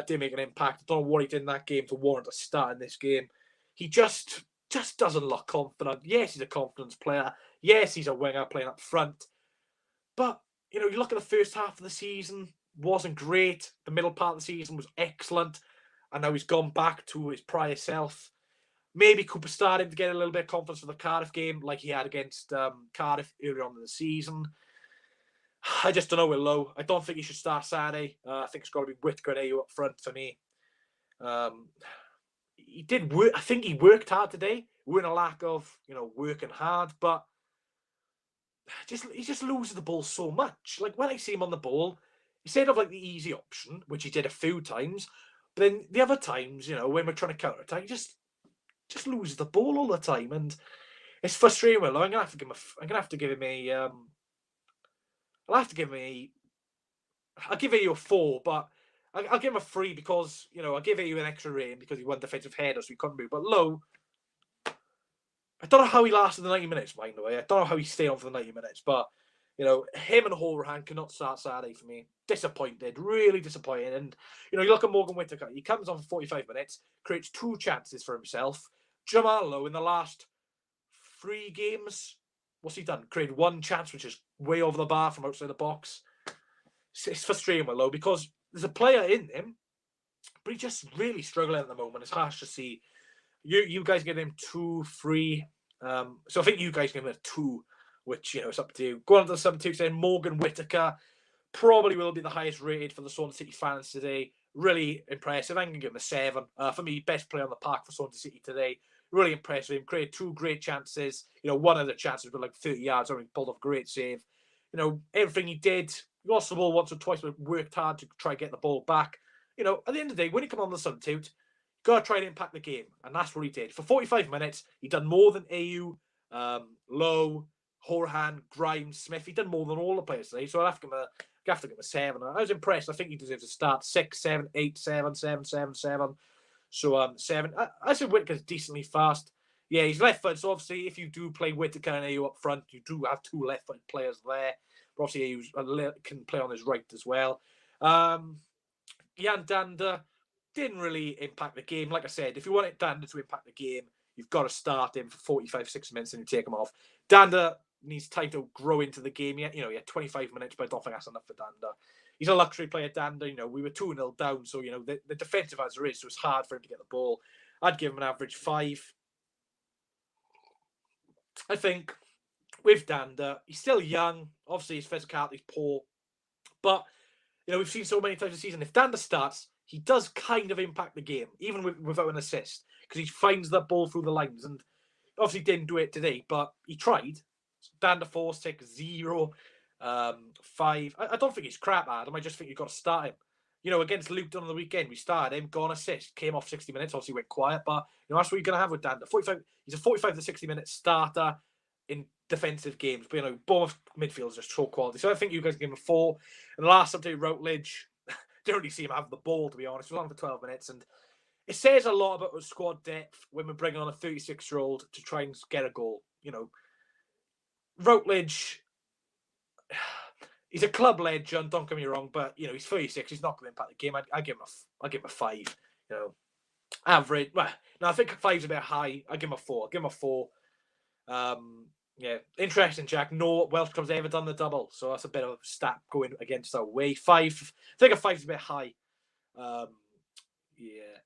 Didn't make an impact. I don't know what he did in that game to warrant a start in this game. He just doesn't look confident. Yes, he's a confidence player. Yes, he's a winger playing up front. But, you look at the first half of the season, wasn't great. The middle part of the season was excellent. And now he's gone back to his prior self. Maybe Cooper started to get a little bit of confidence for the Cardiff game, like he had against Cardiff earlier on in the season. I just don't know with Lowe. I don't think he should start Saturday. I think it's got to be Whittaker and AU up front for me. He did work. I think he worked hard today. We're in a lack of, working hard, but he just loses the ball so much. Like, when I see him on the ball, instead of like the easy option, which he did a few times, but then the other times, when we're trying to counter attack, he just loses the ball all the time, and it's frustrating. Well, I'm gonna have to give him a. I'll give AU a 4, but I'll give him a 3 because I'll give AU an extra rating because he won defensive header, so he couldn't move. But Lowe, I don't know how he lasted the 90 minutes, mind the way. I don't know how he stayed on for the 90 minutes, but him and Horan cannot start Saturday for me. Disappointed, really disappointed. And you look at Morgan Whittaker. He comes on for 45 minutes, creates 2 chances for himself. Jamal Lowe in the last 3 games, what's he done? Created 1 chance, which is way over the bar from outside the box. It's frustrating with Lowe because there's a player in him, but he's just really struggling at the moment. It's harsh to see. You guys give him 2, 3. So I think you guys give him a 2, which it's up to you. Go on to the 7-2 saying Morgan Whittaker probably will be the highest rated for the Swansea City fans today. Really impressive. I'm going to give him a 7. For me, best player on the park for Swansea City today. Really impressed with him. Created 2 great chances. One of the chances was like 30 yards. He pulled off a great save. Everything he did. He lost the ball once or twice, but worked hard to try and get the ball back. At the end of the day, when he come on the substitute, got to try and impact the game. And that's what he did. For 45 minutes, he done more than AU, Lowe, Horan, Grimes, Smith. He done more than all the players today. So I have to give him a 7. I was impressed. I think he deserves a start. 6, 7, 8, 7, 7, 7, 7. So 7. I said Whittaker's decently fast. Yeah, he's left foot. So obviously, if you do play Whittaker and AU up front, you do have 2 left-footed players there. But obviously, AU can play on his right as well. Jan Danda didn't really impact the game. Like I said, if you want Danda to impact the game, you've got to start him for 45, 60 minutes and you take him off. Danda needs time to grow into the game. He had 25 minutes, but I don't think that's enough for Danda. He's a luxury player, Danda. We were 2-0 down, so, the defensive as there is, so it's hard for him to get the ball. I'd give him an average 5. I think with Danda, he's still young. Obviously, his physicality is poor. But, we've seen so many times this season, if Danda starts, he does kind of impact the game, even without an assist, because he finds that ball through the lines. And obviously didn't do it today, but he tried. Danda 4, 6, 0, 5. I don't think he's crap, Adam. I just think you've got to start him. Against Luton on the weekend, we started him, got an assist, came off 60 minutes, obviously went quiet, but that's what you're going to have with Danda. 45. He's a 45 to 60 minute starter in defensive games. But Bournemouth midfield is just so quality. So I think you guys give him a 4. And the last time, Routledge, didn't really see him have the ball, to be honest. He was on for 12 minutes, and it says a lot about squad depth when we're bringing on a 36-year-old to try and get a goal. Routledge, he's a club legend, don't get me wrong, but he's 36. He's not going to impact the game. I give him a 5. Average. Well, no, I think 5's a bit high. I give him a 4. I'll give him a 4. Yeah, interesting, Jack. No Welsh clubs ever done the double, so that's a bit of a stat going against our way. 5. I think a 5's a bit high. Yeah.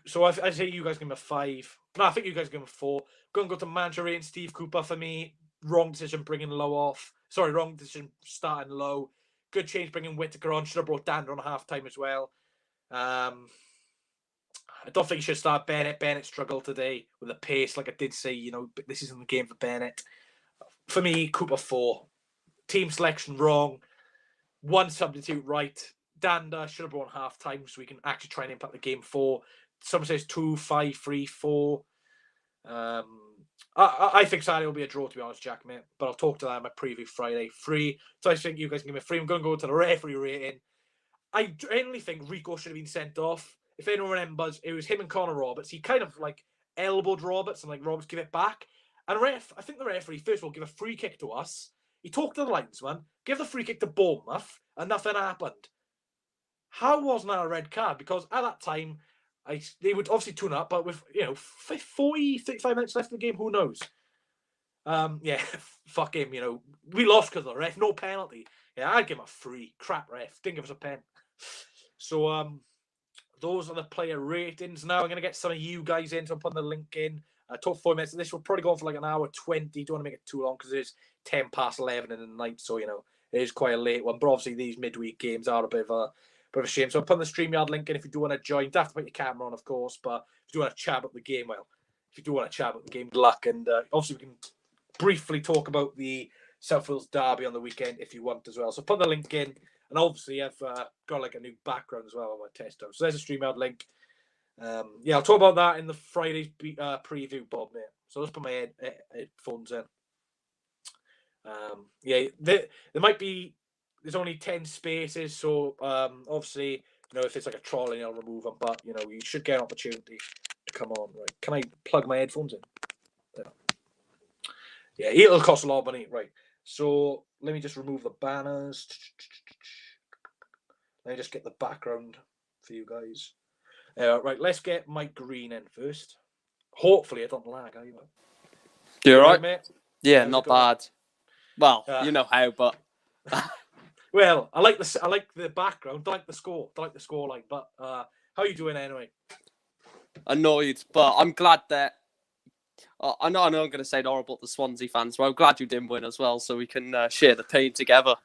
So I say you guys give him a 5. No, I think you guys give him a 4. Going to go to manager rating Steve Cooper for me. Wrong decision bringing Lowe off. Sorry, wrong decision starting Lowe. Good change bringing Whittaker on. Should have brought Danda on half time as well. I don't think you should start Bennett. Bennett struggled today with the pace, like I did say. But this isn't the game for Bennett. For me, Cooper 4. Team selection wrong. One substitute right. Danda should have brought half time so we can actually try and impact the game 4. Someone says 2, 5, 3, 4. I think Saturday will be a draw, to be honest, Jack, mate. But I'll talk to that in my preview Friday. 3. So I think you guys can give me 3. I'm going to go to the referee rating. I genuinely think Rico should have been sent off. If anyone remembers, it was him and Connor Roberts. He kind of like elbowed Roberts and like Roberts give it back. And I think the referee, first of all, give a free kick to us. He talked to the linesman, give the free kick to Bournemouth, and nothing happened. How wasn't that a red card? Because at that time, they would obviously tune up, but with 40, 35 minutes left in the game, who knows? Fuck him. We lost because of the ref, no penalty. Yeah, I'd give him a free. Crap ref, didn't give us a pen. So those are the player ratings. Now I'm going to get some of you guys in, so I'm putting the link in. Top 4 minutes. This will probably go on for like an hour 20. Don't want to make it too long because it's 10 past 11 in the night, so it is quite a late one. But obviously these midweek games are a bit of a shame. So I'm putting the StreamYard link in if you do want to join. You don't have to put your camera on, of course, but if you do want to chat about the game, good luck. And obviously we can briefly talk about the South Wales derby on the weekend if you want as well. So put the link in, and obviously I've got like a new background as well on my test out. So there's a StreamYard link. I'll talk about that in the Friday's preview, Bob, mate. So let's put my headphones in. There might be. There's only 10 spaces, so obviously, if it's like a trolley, I'll remove them. But you should get an opportunity to come on. Right? Can I plug my headphones in? There. Yeah, it'll cost a lot of money, right? So let me just remove the banners. Let me just get the background for you guys. Right, let's get Mike Green in first. Hopefully, I don't lag either. You all right, mate? Yeah, not bad. Well, you know how, but. Well, I like the background. Don't like the score. Don't like the scoreline. But how are you doing anyway? Annoyed, but I'm glad that. I know I'm going to say horrible to the Swansea fans, but I'm glad you didn't win as well, so we can share the pain together.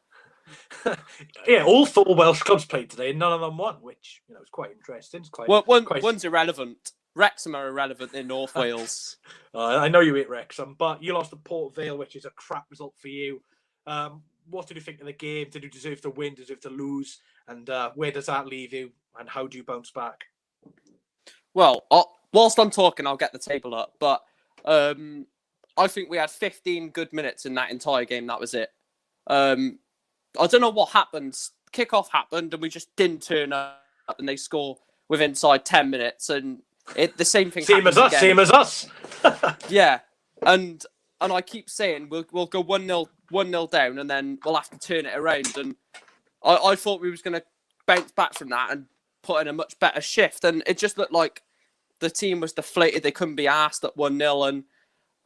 Yeah, all 4 Welsh clubs played today, and none of them won, which is quite interesting. It's one's irrelevant. Wrexham are irrelevant in North Wales. I know you hate Wrexham, but you lost to Port Vale, which is a crap result for you. What did you think of the game? Did you deserve to win? Deserve to lose? And where does that leave you? And how do you bounce back? Well, whilst I'm talking, I'll get the table up. But I think we had 15 good minutes in that entire game. That was it. I don't know what happened. Kickoff happened, and we just didn't turn up, and they score within 10 minutes, and the same thing. Same as us. Yeah, and I keep saying we'll go 1-0 down, and then we'll have to turn it around. And I thought we was going to bounce back from that and put in a much better shift, and it just looked like the team was deflated. They couldn't be asked at 1-0, and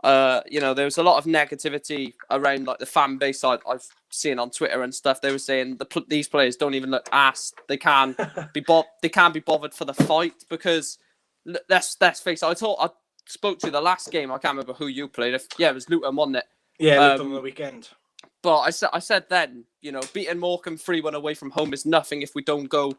there was a lot of negativity around like the fan base I've seen on Twitter and stuff. They were saying these players don't even look asked. They can't be bothered for the fight because let's face it. I spoke to you the last game. I can't remember who you played. It was Luton, wasn't it? Yeah, Luton on the weekend. But I said then, beating Morecambe 3-1 away from home is nothing if we don't go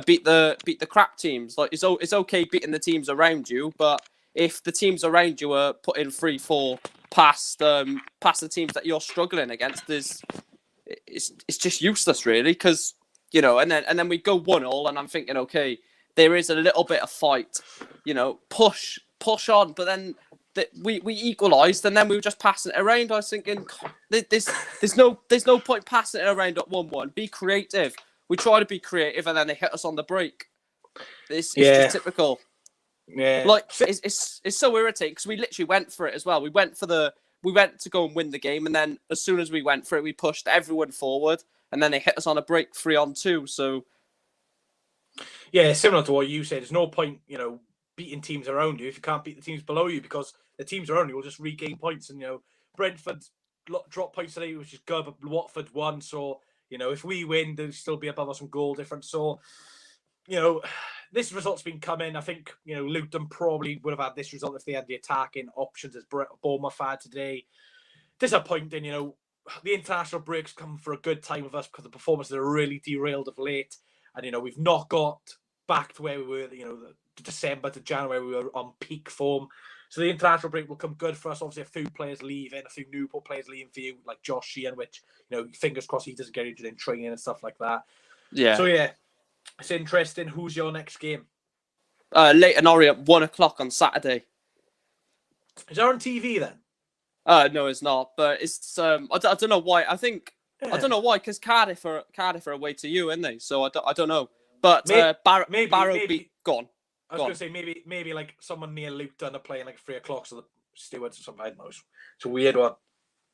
beat the crap teams. Like it's okay beating the teams around you, but if the teams around you are putting 3-4 past the teams that you're struggling against, it's just useless, really. Because and then we go 1-1, and I'm thinking, okay, there is a little bit of fight, push on, but then we equalised, and then we were just passing it around. I was thinking, there's no point passing it around at 1-1. Be creative. We try to be creative, and then they hit us on the break. It's just typical. Yeah, like it's so irritating because we literally went for it as well. We went to go and win the game, and then as soon as we went for it, we pushed everyone forward, and then they hit us on a break 3-on-2. So yeah, similar to what you said. There's no point, beating teams around you if you can't beat the teams below you, because the teams around you will just regain points. And Brentford dropped points today, which is good, but Watford won. So if we win, they'll still be above us in goal difference. So this result's been coming. I think, Luton probably would have had this result if they had the attacking options as Bournemouth had today. Disappointing, the international breaks come for a good time with us because the performances are really derailed of late. And, we've not got back to where we were, the December to January, we were on peak form. So the international break will come good for us. Obviously, a few players leaving, a few new players leaving for you, like Josh Sheehan, which, fingers crossed he doesn't get injured in training and stuff like that. Yeah. So, yeah, it's interesting. Who's your next game? Leighton Orient, 1 o'clock on Saturday. Is that on TV then? No, it's not. But it's I don't know why. I don't know why, because Cardiff are away to you, aren't they? So I don't know. But Barrow beat. Go on. I was going to say maybe like someone near Luton are playing like 3 o'clock, so the stewards or something. I don't know. It's a weird one.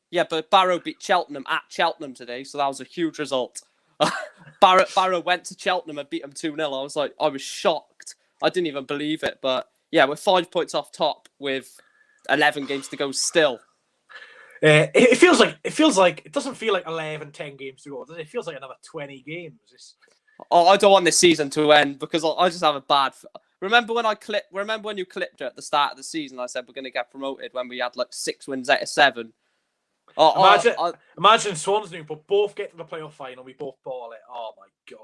Yeah, but Barrow beat Cheltenham at Cheltenham today, so that was a huge result. Barrow went to Cheltenham and beat them 2-0. I was shocked. I didn't even believe it. But yeah, we're 5 points off top with 11 games to go still. It feels like it doesn't feel like 11, 10 games to go. It feels like another 20 games. I don't want this season to end because I just have a bad. Remember when you clipped it at the start of the season? I said we're going to get promoted when we had like 6 wins out of 7. Imagine Swans new, but both get to the playoff final. We both ball it. Oh my god!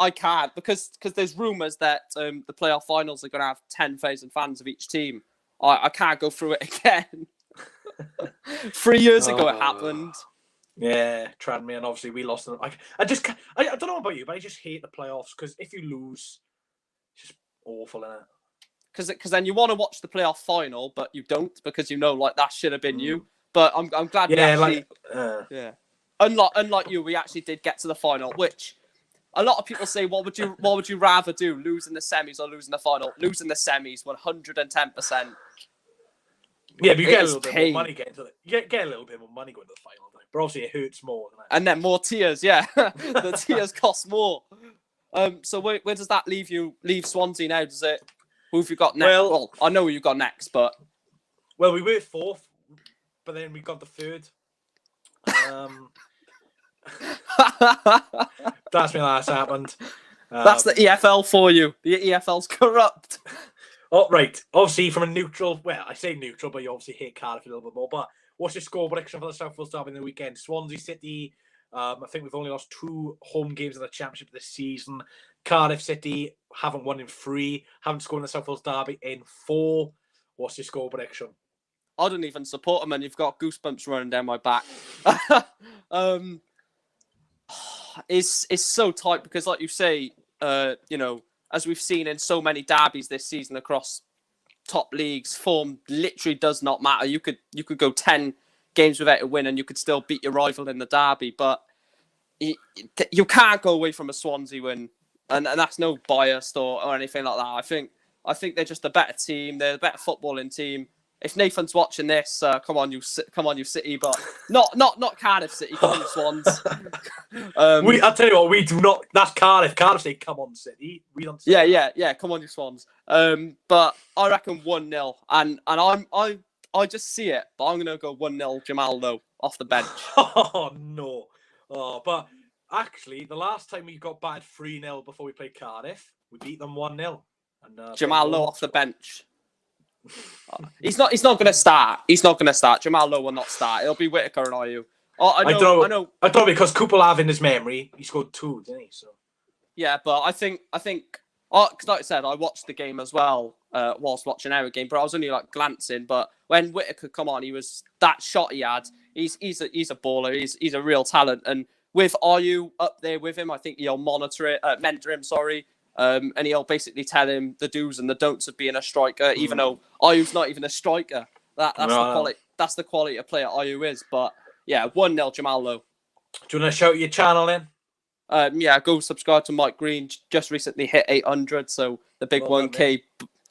I can't because there's rumours that the playoff finals are going to have 10,000 fans of each team. I can't go through it again. 3 years ago it happened. Yeah, Tranmere, and obviously we lost them. I don't know about you, but I just hate the playoffs because if you lose, it's just awful, isn't it? Because then you want to watch the playoff final, but you don't because like that should have been you. But I'm glad we actually. Unlike you, we actually did get to the final, which a lot of people say, what would you rather do, lose in the semis or lose in the final? Lose in the semis, 110%. Yeah, but you get a little bit more money getting to it. You get a little bit more money going to the final, but obviously it hurts more, doesn't it? And then more tears, yeah. The tears cost more. So where does that leave Swansea now? Who have you got next? Well, I know who you got next, but we were 4th, but then we got the 3rd. That's when last happened. That's the EFL for you. The EFL's corrupt. Oh, right. Obviously, from a neutral... Well, I say neutral, but you obviously hate Cardiff a little bit more. But what's your score prediction for the South Wales Derby in the weekend? Swansea City, I think we've only lost 2 home games in the Championship this season. Cardiff City haven't won in 3. Haven't scored in the South Wales Derby in 4. What's your score prediction? I don't even support them, and you've got goosebumps running down my back. It's so tight because, like you say, as we've seen in so many derbies this season across top leagues, form literally does not matter. You could go 10 games without a win and you could still beat your rival in the derby, but you can't go away from a Swansea win, and that's no bias or anything like that. I think they're just a better team. They're a better footballing team. If Nathan's watching this, come on, you City, but not Cardiff City. Come on, Swans. I'll tell you what, we do not. That's Cardiff. Cardiff say, "Come on, City." We don't. Say yeah. Come on, you Swans. But I reckon 1-0, and I just see it. But I'm gonna go 1-0 Jamal Lowe off the bench. Oh no! Oh, but actually, the last time we got battered 3-0 before we played Cardiff, we beat them 1-0. And Jamal Lowe off the bench. He's not going to start. He's not going to start. Jamal Lowe will not start. It'll be Whittaker and Ayew. I know. I don't because Cooper have in his memory. He scored 2, didn't he? So yeah, but I think. Because like I said, I watched the game as well whilst watching our game, but I was only like glancing. But when Whittaker come on, he was that shot he had. He's a baller. He's a real talent. And with Ayew up there with him, I think he'll mentor him. Sorry. And he'll basically tell him the do's and the don'ts of being a striker, even though Ayew's not even a striker. That's the quality. That's the quality of player Ayew is. But yeah, 1-0 Jamal Lowe. Do you want to shout your channel in? Yeah, go subscribe to Mike Green. Just recently hit 800, so the big 1K.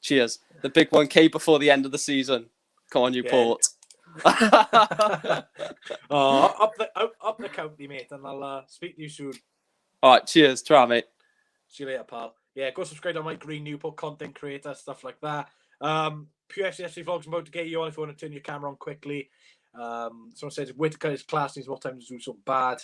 Cheers. The big 1K before the end of the season. Come on, you Port. Up the county, mate, and I'll speak to you soon. All right, cheers. Try, mate. See you later, pal. Yeah, go subscribe to Mike Green, Newport content creator, stuff like that. Pure FC Vlogs, I'm about to get you on if you want to turn your camera on quickly. Someone says Whittaker is class, needs more time to do something bad.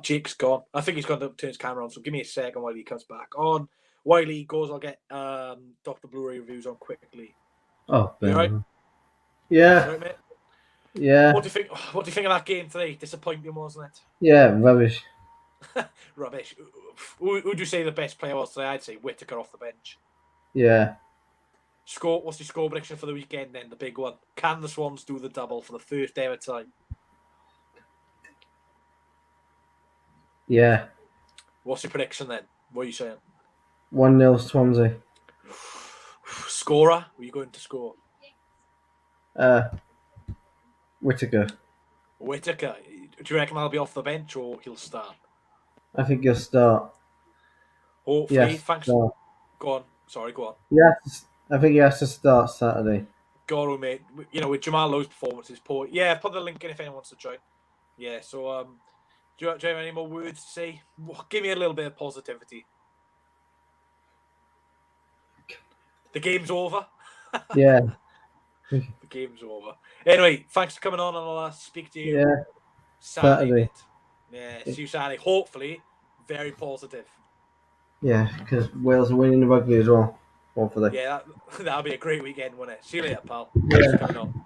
Jake's gone. I think he's going to turn his camera on, so give me a second while he comes back on. While he goes, I'll get Dr. Blu-ray reviews on quickly. Oh, you right? Yeah. Right, mate? Yeah. What do you think of that game today? Disappointing, wasn't it? Yeah, rubbish. Rubbish. Who'd you say the best player was today? I'd say Whittaker off the bench. Yeah. Score. What's your score prediction for the weekend then? The big one. Can the Swans do the double for the first ever time? Yeah. What's your prediction then? What are you saying? 1-0 Swansea. Scorer? Who are you going to score? Whittaker. Whittaker. Do you reckon I'll be off the bench or he'll start? I think you'll start. Hopefully. Yes. Thanks. Start. Go on. Sorry, go on. Yes. I think he has to start Saturday. Go on, mate. You know, with Jamal Lowe's performances, yeah, put the link in if anyone wants to join. Yeah, so do you have any more words to say? Give me a little bit of positivity. The game's over. Yeah. The game's over. Anyway, thanks for coming on, and I'll speak to you Saturday. Mate. Yeah, see you Saturday. Hopefully, very positive. Yeah, because Wales are winning the rugby as well. Hopefully. Yeah, that'll be a great weekend, won't it? See you later, pal. Yeah. Thanks for coming on.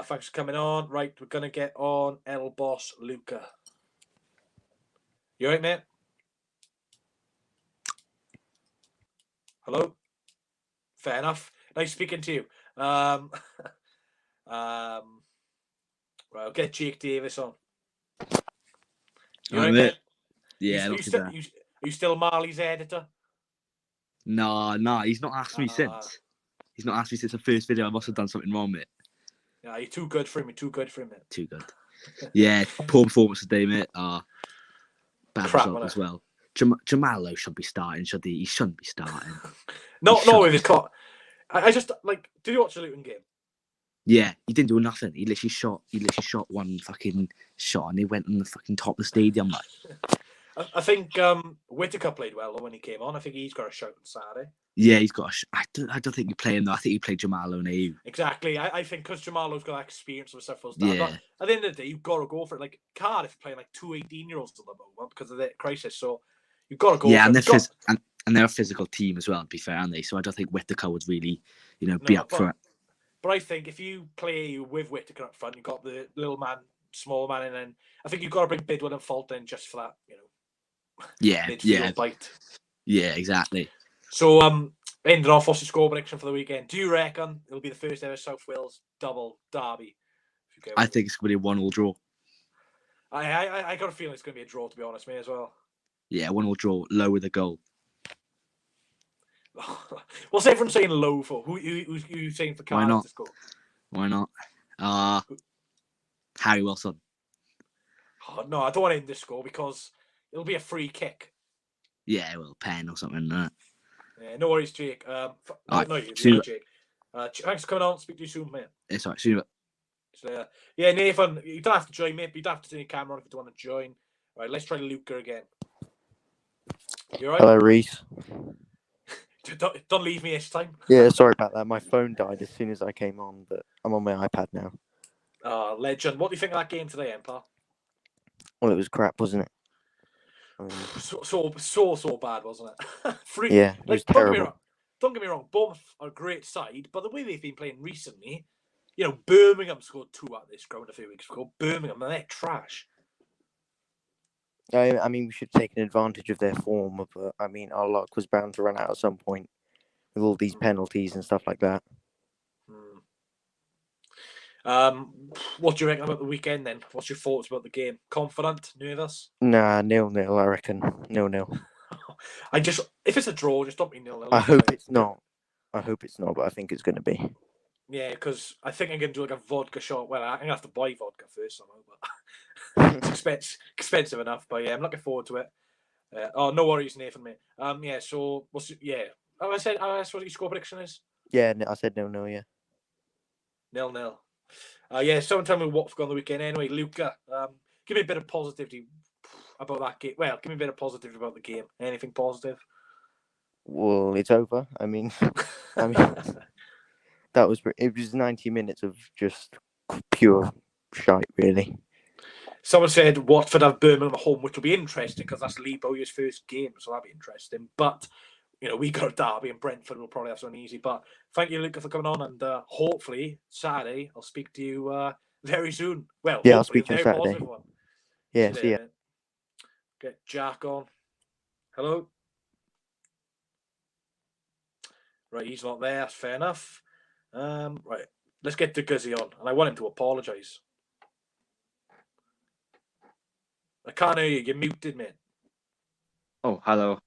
Thanks for coming on. Right, we're going to get on El Boss Luca. You all right, mate? Hello? Fair enough. Nice speaking to you. Right, I'll get Jake Davis on. You all right, mate? Yeah, are you still Marley's editor? No, he's not asked me since. He's not asked me since the first video. I must have done something wrong, mate. Yeah, you're too good for him. Mate. Too good. Yeah, poor performance today, mate. Bad Crap, result as well. Jamal should be starting, should he? He shouldn't be starting. No, with his cut. I just did you watch the Luton game? Yeah, he didn't do nothing. He literally shot one fucking shot and he went on the fucking top of the stadium, like. I think Whittaker played well when he came on. I think he's got a shout on Saturday. Yeah, he's got I don't think you play him though. I think you play Jamal and AU. Exactly. I think because Jamalo's got that experience with stuff. Yeah. But at the end of the day, you've got to go for it. Like Cardiff playing like 2 18-year-olds at the moment because of the crisis. So you've got to go. Yeah, for and it. And they're a physical team as well, to be fair, aren't they? So I don't think Whittaker would really, be up for it. But I think if you play with Whittaker up front, you've got the little man, small man, and then I think you've got to bring Bidwell and Fault in just for that, midfield bite. Yeah, exactly. So, ending off, what's your score prediction for the weekend? Do you reckon it'll be the first ever South Wales double derby? I think it's going to be a 1-1 draw. I got a feeling it's going to be a draw, to be honest, me as well. Yeah, 1-1 draw, low with a goal. What's everyone saying low for? Who you saying for Cardiff to score? Why not? Harry Wilson. Oh, no, I don't want him to score because it'll be a free kick. Yeah, well, pen or something like that. Yeah, no worries, Jake. Right, no, Jake. Thanks for coming on. Speak to you soon, mate. It's all right, see you. So, yeah, Nathan, you don't have to join, mate. You don't have to turn your camera on if you don't want to join. All right, let's try Luca again. You all right? Hello, Reese. Don't leave me this time. Yeah, sorry about that. My phone died as soon as I came on, but I'm on my iPad now. Legend. What do you think of that game today, Empire? Well, it was crap, wasn't it? So bad, wasn't it? Yeah, it was terrible. Don't get me wrong. Bournemouth are a great side, but the way they've been playing recently, Birmingham scored 2 at this ground a few weeks ago. Birmingham, and they're trash. I mean, we should have taken advantage of their form, but I mean, our luck was bound to run out at some point with all these penalties and stuff like that. What do you reckon about the weekend then? What's your thoughts about the game? Confident? Nervous? Nah, 0-0, I reckon. 0-0. If it's a draw, just don't be 0-0. I hope it's not, but I think it's going to be. Yeah, because I think I'm going to do like a vodka shot. Well, I'm going to have to buy vodka first somehow, but it's expensive enough. But yeah, I'm looking forward to it. No worries, Nathan, mate. Yeah, so, I said what your score prediction is? Yeah, I said 0-0, yeah. 0-0. Yeah, someone tell me what's going on the weekend. Anyway, Luca, give me a bit of positivity about that game. Well, give me a bit of positivity about the game. Anything positive? Well, it's over. I mean, it was 90 minutes of just pure shite, really. Someone said Watford have Birmingham at home, which will be interesting because that's Lee Bowyer's first game, so that'll be interesting. But we got a derby and Brentford will probably have something easy. But thank you, Luca, for coming on, and hopefully Saturday I'll speak to you very soon. Well, yeah, I'll speak to you Saturday. Yeah, See see you ya. there, mate. Get Jack on. Hello. Right, he's not there. That's fair enough. Right, let's get De Guzzi on, and I want him to apologise. I can't hear you. You're muted, mate. Oh, hello.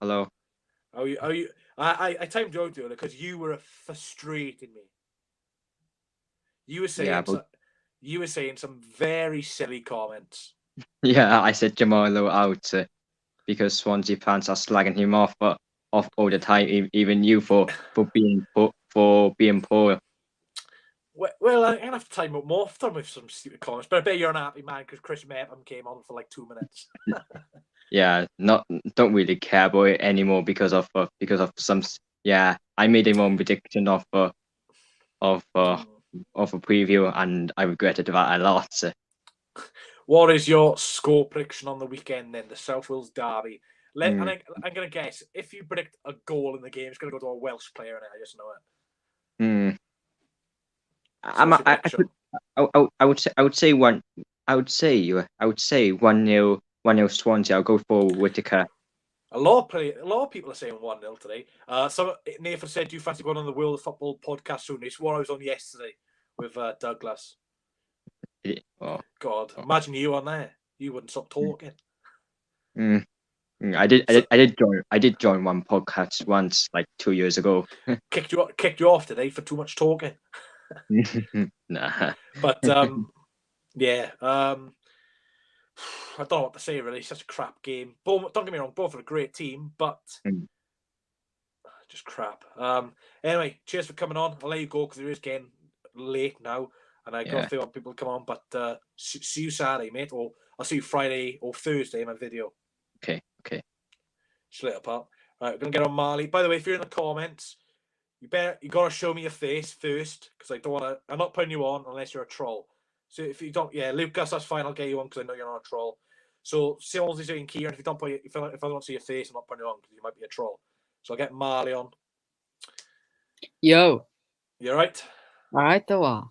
How you? How you? I timed you out there because you were frustrating me. You were saying Yeah, but you were saying some very silly comments. yeah, I said Jamalo out because Swansea fans are slagging him off, but off all the time. Even you for being poor. Well, I'm gonna have to time up more often with some stupid comments, but I bet you're an happy man because Chris Mepham came on for like 2 minutes. Yeah, don't really care about it anymore because of some. Yeah, I made a wrong prediction of a preview, and I regretted that a lot. What is your score prediction on the weekend then? The South Wales derby. And I'm gonna guess if you predict a goal in the game, it's gonna go to a Welsh player, and I just know it. So what's your prediction? I would say 1-0 Swansea. I'll go for Whittaker. A lot of people are saying 1-0 today. Nathan said, "Do you fancy going on the World of Football podcast soon?" It's what I was on yesterday with Douglas. Oh, God, imagine you on there. You wouldn't stop talking. I did join one podcast once, like 2 years ago. Kicked you off today for too much talking. Nah. But yeah, I don't know what to say really. It's such a crap game. Bournemouth, don't get me wrong, both are a great team, but just crap. Anyway, cheers for coming on. I'll let you go because it is getting late now, and I got a few other people to come on. But see you Saturday, mate, or I'll see you Friday or Thursday in my video. Okay. Later, pal. Right, we're gonna get on Marley. By the way, if you're in the comments, you gotta show me your face first because I don't wanna. I'm not putting you on unless you're a troll. So if you don't, yeah, Lucas, that's fine. I'll get you on because I know you're not a troll. So Sales saying Kieran, if you don't if I don't see your face, I'm not putting you on because you might be a troll. So I'll get Marley on. Yo. You all right? All right, though.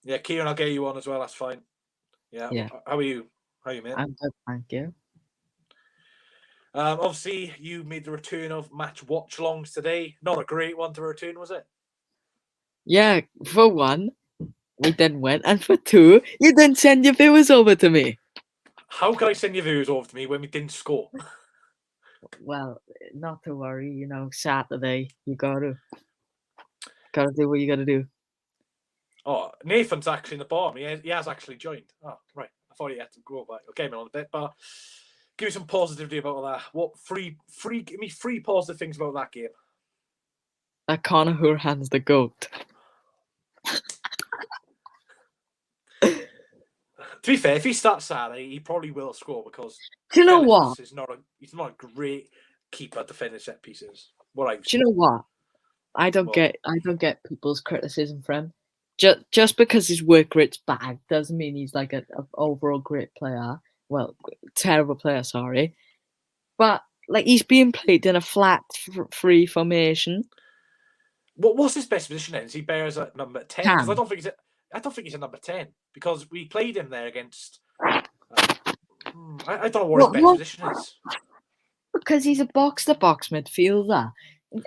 Yeah, Kieran, I'll get you on as well. That's fine. Yeah. How are you? How are you, mate? I'm good, thank you. Obviously, you made the return of match watch-alongs today. Not a great one to return, was it? Yeah, for one, we didn't win, and for two, you didn't send your viewers over to me. How can I send your viewers over to me when we didn't score? Well, not to worry. You know, Saturday you gotta do what you gotta do. Oh, Nathan's actually in the bottom. He has actually joined. Oh, right. I thought he had to go back. Okay, on a bit, but give me some positivity about that. What give me three positive things about that game. That Conor Hourihan's the GOAT. To be fair, if he starts Saturday, he probably will score because Do you know what? he's not a great keeper defending set pieces. Do you know what? I don't get people's criticism for him. Just because his work rate's bad doesn't mean he's like an overall great player. Well, terrible player, sorry. But like he's being played in a flat free formation. What's his best position then? Is he bears at number 10? Because I don't think he's a number 10 because we played him there against. I don't know what his best position is. Because he's a box-to-box midfielder,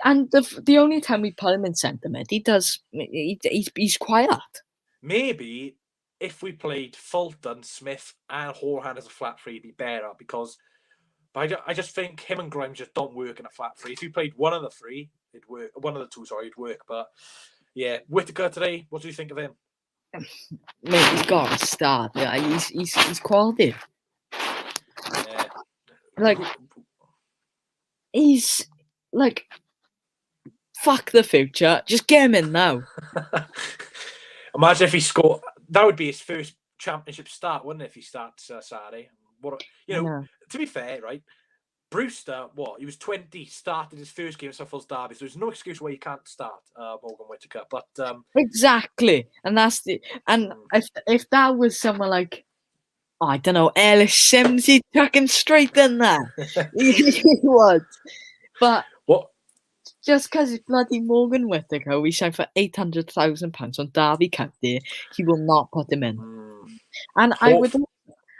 and the only time we put him in centre mid, he's quiet. Maybe if we played Fulton, Smith, and Hourihan as a flat three, it'd be better because. But I just think him and Grimes just don't work in a flat three. If you played one of the three, it'd work. One of the two, sorry, it'd work. But yeah, Whittaker today. What do you think of him? Mate, he's got to start. Yeah, he's quality. Yeah. Like he's like fuck the future. Just get him in now. Imagine if he scored. That would be his first championship start, wouldn't it? If he starts Saturday. To be fair, right? Brewster, he was 20, started his first game at South Wales Derby, so there's no excuse why he can't start Morgan Whittaker. But exactly, and that's if that was someone like I don't know, Ellis Sims, he'd chuck him straight in there. He would. But what? Just because it's bloody Morgan Whittaker, we signed for £800,000 on Derby County, he will not put him in. And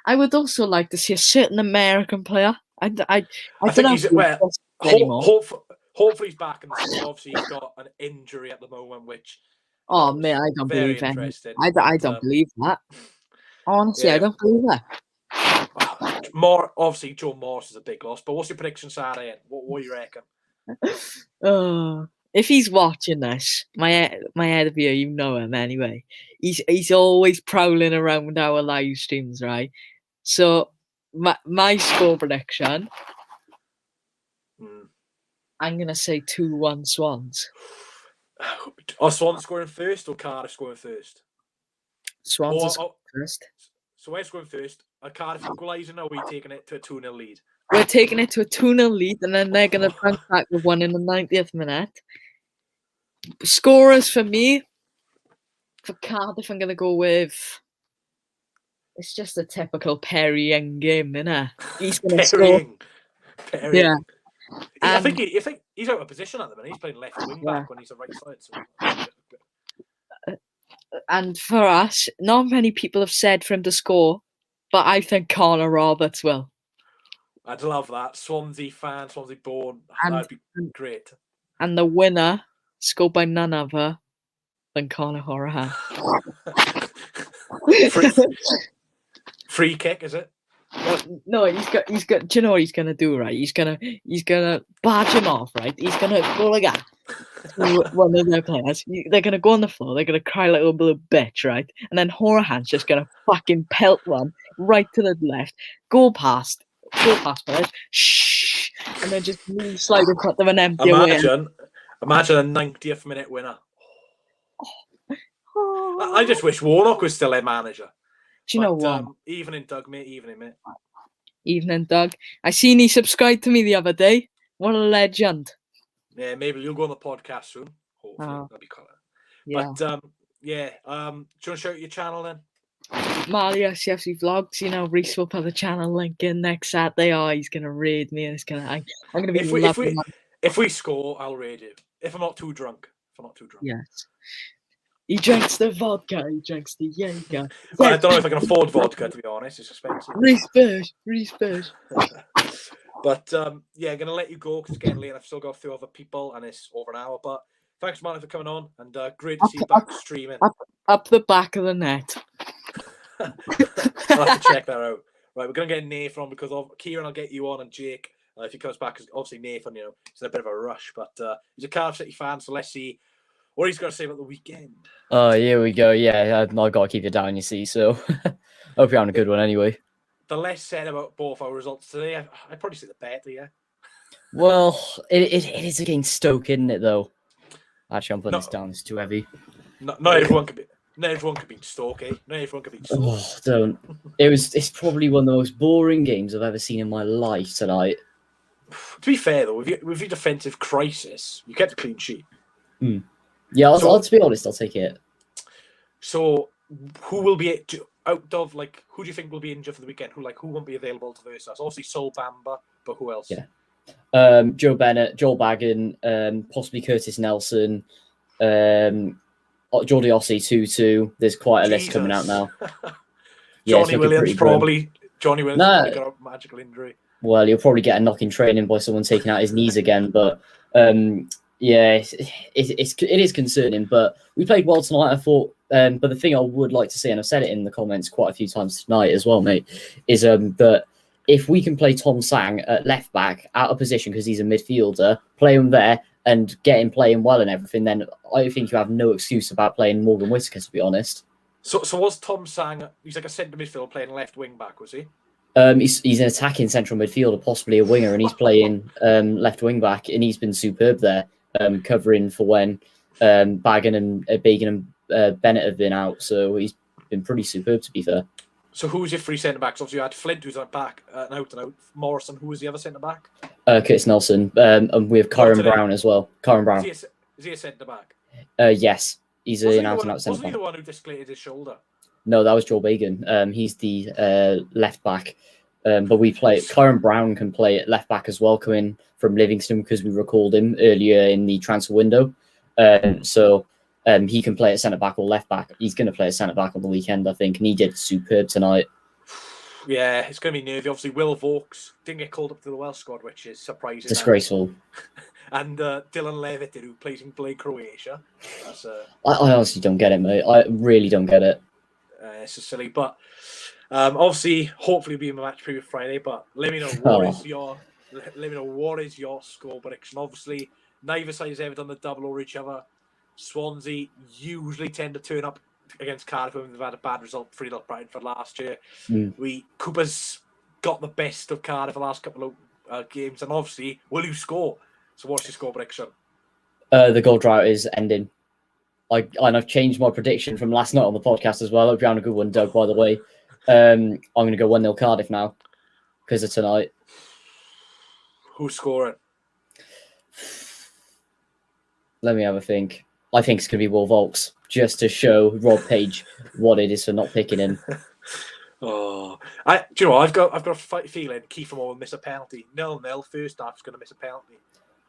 I would also like to see a certain American player. I I don't think know he's if he's well. anymore. Hopefully he's back in the squad. Obviously, he's got an injury at the moment, which Oh is man, I don't very believe any. interesting. I but, don't believe that. Honestly, I yeah. don't believe that. More obviously, Joe Morris is a big loss. But what's your prediction Saturday? What do you reckon? If he's watching this, my head of you, you know him anyway. He's always prowling around our live streams, right? So my score prediction, I'm gonna say 2-1 Swans. Are Swans scoring first or Cardiff scoring first? Swans are scoring first. So we're scoring first. Are Cardiff equalising or are we taking it to a 2-0 lead? We're taking it to a 2-0 lead, and then they're gonna bounce back with one in the 90th minute. Scorers for me, for Cardiff, I'm gonna go with. It's just a typical Perry Young game, innit? He's gonna score. Perry. Yeah. I think he's out of position at the minute. He's playing left wing back when he's a right side. So. And for us, not many people have said for him to score, but I think Connor Roberts will. I'd love that. Swansea fan, Swansea born. That'd be great. And the winner scored by none other than Connor Horahan. Free kick, is it? No, he's got. Do you know what he's gonna do? Right, he's gonna barge him off. Right, he's gonna go like that. One of their players, they're gonna go on the floor. They're gonna cry like a little bitch, right? And then Horahan's just gonna fucking pelt one right to the left, go past players, shh, and then just slide in front of an empty away. Imagine a 90th minute winner. I just wish Warnock was still their manager. Do you know what? Evening, Doug, mate. Evening, mate. Evening, Doug. I seen he subscribed to me the other day. What a legend. Yeah, maybe you'll go on the podcast soon. Hopefully, that'll be cool. Yeah. But do you want to shout out your channel then? Mario CFC Vlogs. You know, Reese will put the channel link in next Saturday. Oh, he's gonna raid me, and it's gonna. I'm gonna be. If we score, I'll raid you. If I'm not too drunk. Yes. He drinks the vodka. He drinks the Jaeger. Well, I don't know if I can afford vodka, to be honest. It's expensive. Respect. But I'm gonna let you go because it's getting late. I've still got a few other people, and it's over an hour. But thanks, Martin, for coming on, and great to see you back streaming. Up the back of the net. I'll have to check that out. Right, we're gonna get Nathan on because Kieran. I'll get you on, and Jake if he comes back. Because obviously Nathan, he's in a bit of a rush, but he's a Cardiff City fan, so let's see what he's going to say about the weekend. Oh, here we go. Yeah, I've got to keep it down, you see. So, hope you're having a good one anyway. The less said about both our results today, I'd probably say the better, yeah. Well, it is against Stoke, isn't it, though? Actually, I'm putting this down. It's too heavy. Not everyone could be. Not everyone could beat Stoke, eh? Not everyone could beat Stoke. Oh, don't. It's probably one of the most boring games I've ever seen in my life tonight. To be fair, though, with your defensive crisis, you kept a clean sheet. Yeah, to be honest, I'll take it. So, who will be out of who do you think will be injured for the weekend? Who won't be available to versus us? Obviously, Sol Bamba, but who else? Yeah, Joe Bennett, Joel Baggin, possibly Curtis Nelson, Jordi Ossie 2-2. There's quite a list coming out now. Johnny Williams probably. Johnny Williams got a magical injury. Well, he'll probably get a knock in training by someone taking out his knees again, but. Yeah, it is concerning, but we played well tonight, I thought. But the thing I would like to say, and I've said it in the comments quite a few times tonight as well, mate, is that if we can play Tom Sang at left back out of position because he's a midfielder, play him there and get him playing well and everything, then I think you have no excuse about playing Morgan Whittaker, to be honest. So was Tom Sang? He's like a centre midfielder playing left wing back, was he? He's an attacking central midfielder, possibly a winger, and he's playing left wing back, and he's been superb there. Covering for when Baggin and Bagan and Bennett have been out, so he's been pretty superb, to be fair. So who's your three centre backs? Obviously, you had Flint, who's out back, out and out. Morrison, who was the other centre back? Curtis Nelson, and we have Kyron Brown as well. Kyron Brown. Is he a centre back? Yes, he's an out and out centre back. Wasn't he the one who dislocated his shoulder? No, that was Joel Bagan. He's the left back. But we play. Kyron Brown can play at left back as well, coming from Livingston because we recalled him earlier in the transfer window. So he can play at centre back or left back. He's going to play at centre back on the weekend, I think, and he did superb tonight. Yeah, it's going to be nervy. Obviously, Will Vokes didn't get called up to the Welsh squad, which is surprising. Disgraceful. And Dylan Levitt, who plays in Croatia. That's I honestly don't get it, mate. I really don't get it. it's just silly. But obviously, hopefully, we'll be in the match preview Friday. But let me know let me know what is your score prediction. Obviously, neither side has ever done the double over each other. Swansea usually tend to turn up against Cardiff when they've had a bad result, 3-0 Brighton last year. Cooper's got the best of Cardiff the last couple of games, and obviously, will you score? So what's your score prediction? The goal drought is ending. I've changed my prediction from last night on the podcast as well. I hope you're having a good one, Doug, by the way. I'm going to go 1-0 Cardiff now because of tonight. Who's scoring? Let me have a think. I think it's going to be Will Volks, just to show Rob Page what it is for not picking him. Do you know what? I've got a feeling Kiefer Moore will miss a penalty. 0-0 first half is going to miss a penalty.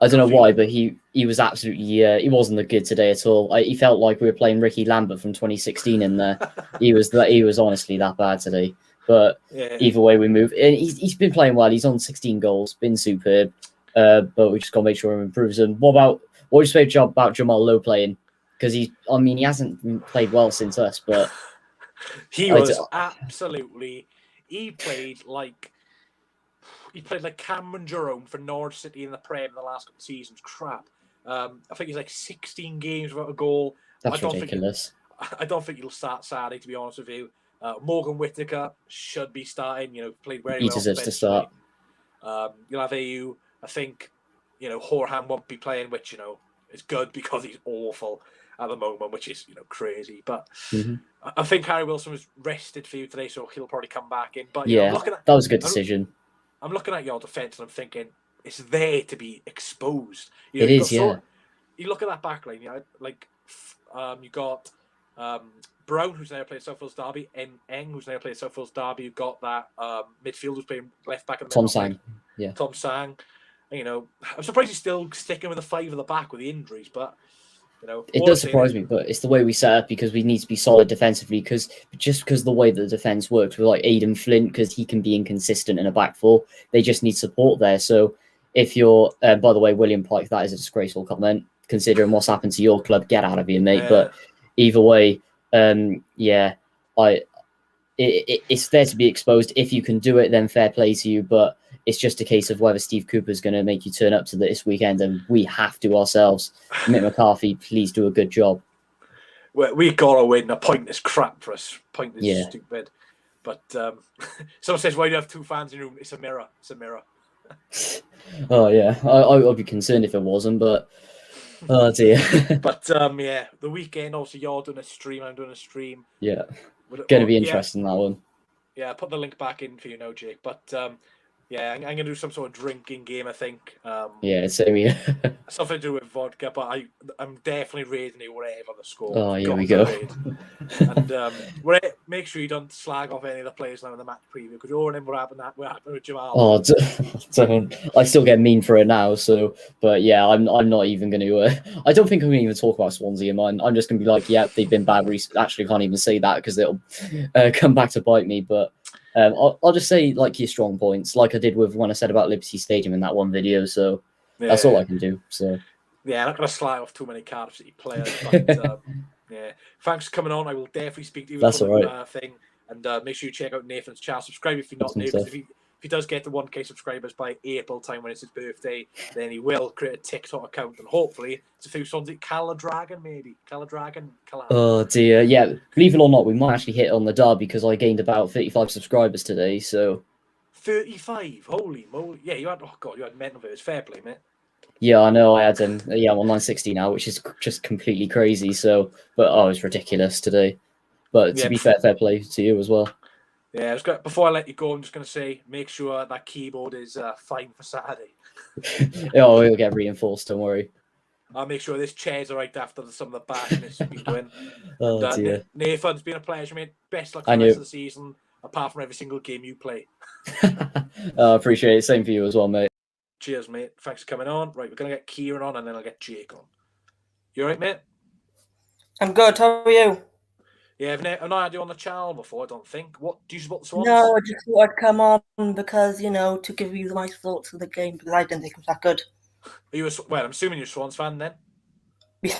I don't know why, but he was absolutely he wasn't that good today at all. He felt like we were playing Ricky Lambert from 2016 in there. he was honestly that bad today. But either way, we move. And he's been playing well. He's on 16 goals, been superb. But we just got to make sure he improves. And what do you say about Jamal Lowe playing? Because he hasn't played well since us, but he was absolutely. He played like Cameron Jerome for Norwich City in the Prem in the last couple of seasons. Crap. I think he's like 16 games without a goal. That's ridiculous. I don't think he'll start Saturday, to be honest with you. Morgan Whittaker should be starting. Played very well. He deserves to start. You'll have AU. I think, Horham won't be playing, which, is good because he's awful at the moment, which is, crazy. But I think Harry Wilson was rested for you today, so he'll probably come back in. But that was a good decision. I'm looking at your defence and I'm thinking it's there to be exposed. It is, yeah. You look at that back line, you got Brown, who's now playing South Wales Derby, and Eng, who's now playing South Wales Derby. You've got that midfield who's playing left back. Tom Sang. Yeah. Tom Sang. I'm surprised he's still sticking with the 5 at the back with the injuries, but it does surprise me, but it's the way we set up because we need to be solid defensively. Because the way the defense works with like Aidan Flint, because he can be inconsistent in a back four, they just need support there. So if you're, by the way, William Pike, that is a disgraceful comment considering what's happened to your club. Get out of here, mate. Yeah. But either way, it's there to be exposed. If you can do it, then fair play to you. But it's just a case of whether Steve Cooper's going to make you turn up to this weekend, and we have to ourselves. Mick McCarthy, please do a good job. We got to win. A point is crap for us. Point is stupid. But someone says, why do you have 2 fans in the room? It's a mirror. It's a mirror. Oh, yeah. I'd be concerned if it wasn't, but oh, dear. But, the weekend, obviously, you're doing a stream. I'm doing a stream. Yeah. Going to be interesting, that one. Yeah, I'll put the link back in for you now, Jake. But, I'm going to do some sort of drinking game, I think. Same here. Something to do with vodka, but I'm definitely raising it whatever the score. Oh, here we go. And make sure you don't slag off any of the players now in the match preview, because you all remember what happened with Jamal. Oh, don't. I still get mean for it now, so, but yeah, I'm not even going to, I don't think I'm going to even talk about Swansea in mine. I'm just going to be like, yeah, they've been bad recently. Actually, can't even say that because it'll come back to bite me, but I'll just say like your strong points, like I did with when I said about Liberty Stadium in that one video. So that's all I can do. So I'm not going to slag off too many Cardiff City players. But thanks for coming on. I will definitely speak to you. That's all right. Thing, and make sure you check out Nathan's channel. Subscribe if you're not new. If he does get to 1K subscribers by April time when it's his birthday, then he will create a TikTok account, and hopefully it's a few songs like Caladragon, maybe. Caladragon. Oh dear, yeah. Believe it or not, we might actually hit on the derby because I gained about 35 subscribers today. So 35, holy moly! Yeah, you had mental viewers. Fair play, mate. Yeah, I know. I had I'm on 960 now, which is just completely crazy. So, but it's ridiculous today. But to be fair play to you as well. Yeah, before I let you go, I'm just going to say, make sure that keyboard is fine for Saturday. It'll get reinforced, don't worry. I'll make sure this chair's all right after some of the bashness you've been doing. Oh, dear. Nathan, it's been a pleasure, mate. Best luck for the rest of the season, apart from every single game you play. I appreciate it. Same for you as well, mate. Cheers, mate. Thanks for coming on. Right, we're going to get Kieran on, and then I'll get Jake on. You all right, mate? I'm good. How are you? Yeah, I've not had you on the channel before, I don't think. What do you support the Swans? No, I just thought I'd come on because, to give you my thoughts of the game because I didn't think it was that good. Are you well, I'm assuming you're a Swans fan then?